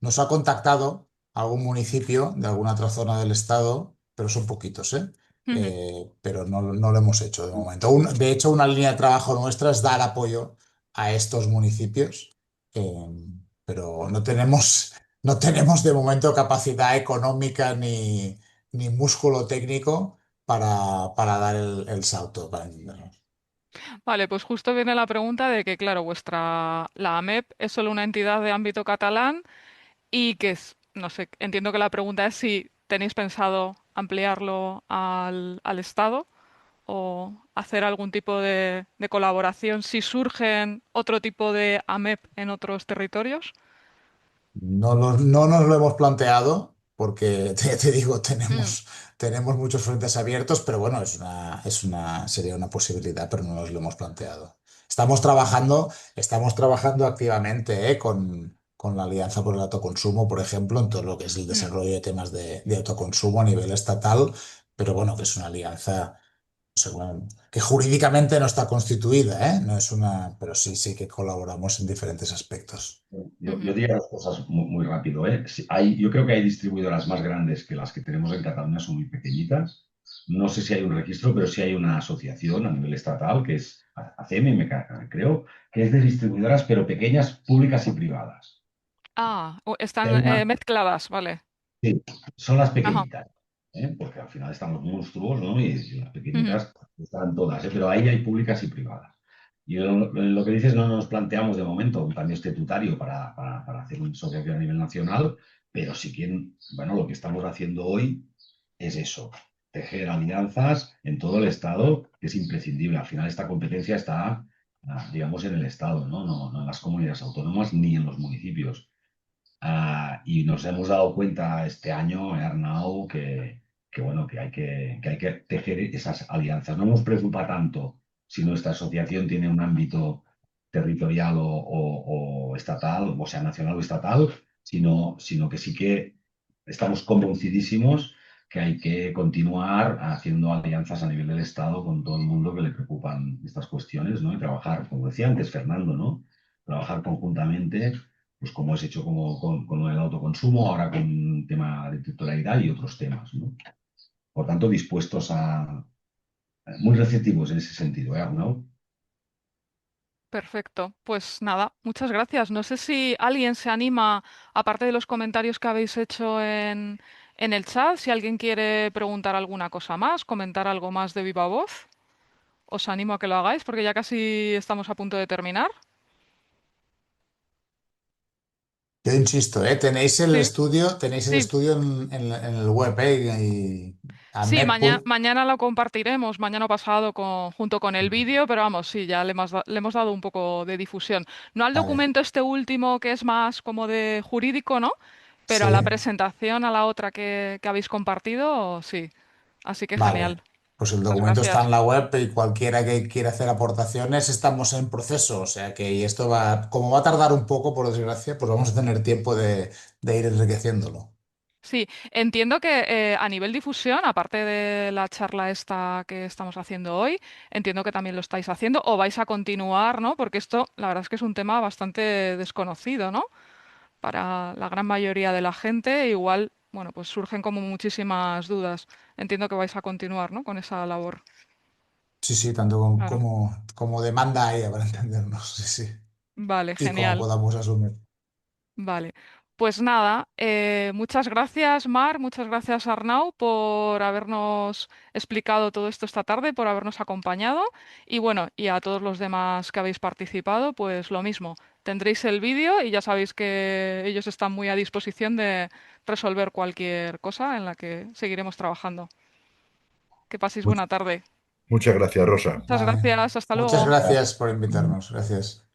Nos ha contactado algún municipio de alguna otra zona del estado, pero son poquitos, ¿eh? ujú. Pero no lo hemos hecho de momento. De hecho, una línea de trabajo nuestra es dar apoyo a estos municipios, eh, pero no tenemos de momento capacidad económica ni músculo técnico para dar el salto, para entendernos. Vale, pues justo viene la pregunta de que, claro, la AMEP es solo una entidad de ámbito catalán y que no sé, entiendo que la pregunta es si tenéis pensado ampliarlo al Estado o hacer algún tipo de colaboración si surgen otro tipo de AMEP en otros territorios. No nos lo hemos planteado porque, te digo, Mm, tenemos muchos frentes abiertos, pero bueno, sería una posibilidad, pero no nos lo hemos planteado. Estamos trabajando activamente, con la Alianza por el Autoconsumo, por ejemplo, en todo lo que es el mm. desarrollo de temas de autoconsumo a nivel estatal, pero bueno, que es una alianza que jurídicamente no está constituida, ¿eh? No es pero sí que colaboramos en diferentes aspectos. Yo Ujú, diría dos cosas muy rápido, ¿eh? Yo creo que hay distribuidoras más grandes que las que tenemos en Cataluña, son muy pequeñitas. No sé si hay un registro, pero sí hay una asociación a nivel estatal que es ACM, creo, que es de distribuidoras, pero pequeñas, públicas y privadas. están Hay una- mezcladas, vale. sí, son las Ajá. pequeñitas, ¿eh? Porque al final están los monstruos, ¿no? Y las Ujú, pequeñitas están todas, ¿eh? Pero ahí hay públicas y privadas. Y lo que dices, no nos planteamos de momento un cambio estatutario para hacer una asociación a nivel nacional, pero sí que, bueno, lo que estamos haciendo hoy es eso, tejer alianzas en todo el Estado, que es imprescindible. Al final esta competencia está, digamos, en el Estado, ¿no? No en las comunidades autónomas ni en los municipios. Y nos hemos dado cuenta este año, Arnau, bueno, que hay que tejer esas alianzas. No nos preocupa tanto si nuestra asociación tiene un ámbito territorial o estatal, o sea, nacional o estatal, sino que sí que estamos convencidísimos que hay que continuar haciendo alianzas a nivel del Estado con todo el mundo que le preocupan estas cuestiones, ¿no? Y trabajar, como decía antes Fernando, ¿no? Trabajar conjuntamente, pues como has hecho con el autoconsumo, ahora con un tema de titularidad y otros temas, ¿no? Por tanto, dispuestos muy receptivos en ese sentido, ¿eh, Arnau? Perfecto. Pues nada, muchas gracias. No sé si alguien se anima, aparte de los comentarios que habéis hecho en el chat, si alguien quiere preguntar alguna cosa más, comentar algo más de viva voz. Os animo a que lo hagáis porque ya casi estamos a punto de terminar. Yo insisto, Sí, tenéis el sí, estudio en el web, y sí, AMEP. mañana lo compartiremos, mañana o pasado junto con el vídeo, pero vamos, sí, ya le hemos dado un poco de difusión. No al Vale, documento este último que es más como de jurídico, ¿no? Pero sí, a la presentación, a la otra que habéis compartido, sí. Así que vale. genial. Pues el Pues documento está en gracias. la web y cualquiera que quiera hacer aportaciones, estamos en proceso. O sea que y esto va, como va a tardar un poco, por desgracia, pues vamos a tener tiempo de ir enriqueciéndolo. Sí, entiendo que a nivel difusión, aparte de la charla esta que estamos haciendo hoy, entiendo que también lo estáis haciendo o vais a continuar, ¿no? Porque esto, la verdad es que es un tema bastante desconocido, ¿no? Para la gran mayoría de la gente, igual, bueno, pues surgen como muchísimas dudas. Entiendo que vais a continuar, ¿no? Con esa labor. Sí, sí, tanto Claro. como demanda hay para entendernos. Sí, sí. Vale, Y como genial. podamos asumir. Vale, pues nada, muchas gracias Mar, muchas gracias Arnau por habernos explicado todo esto esta tarde, por habernos acompañado y bueno, y a todos los demás que habéis participado, pues lo mismo, tendréis el vídeo y ya sabéis que ellos están muy a disposición de resolver cualquier cosa en la que seguiremos trabajando. Que paséis Much- buena tarde. Muchas gracias, Rosa. Muchas Vale. gracias, hasta Muchas luego. gracias por invitarnos. Gracias.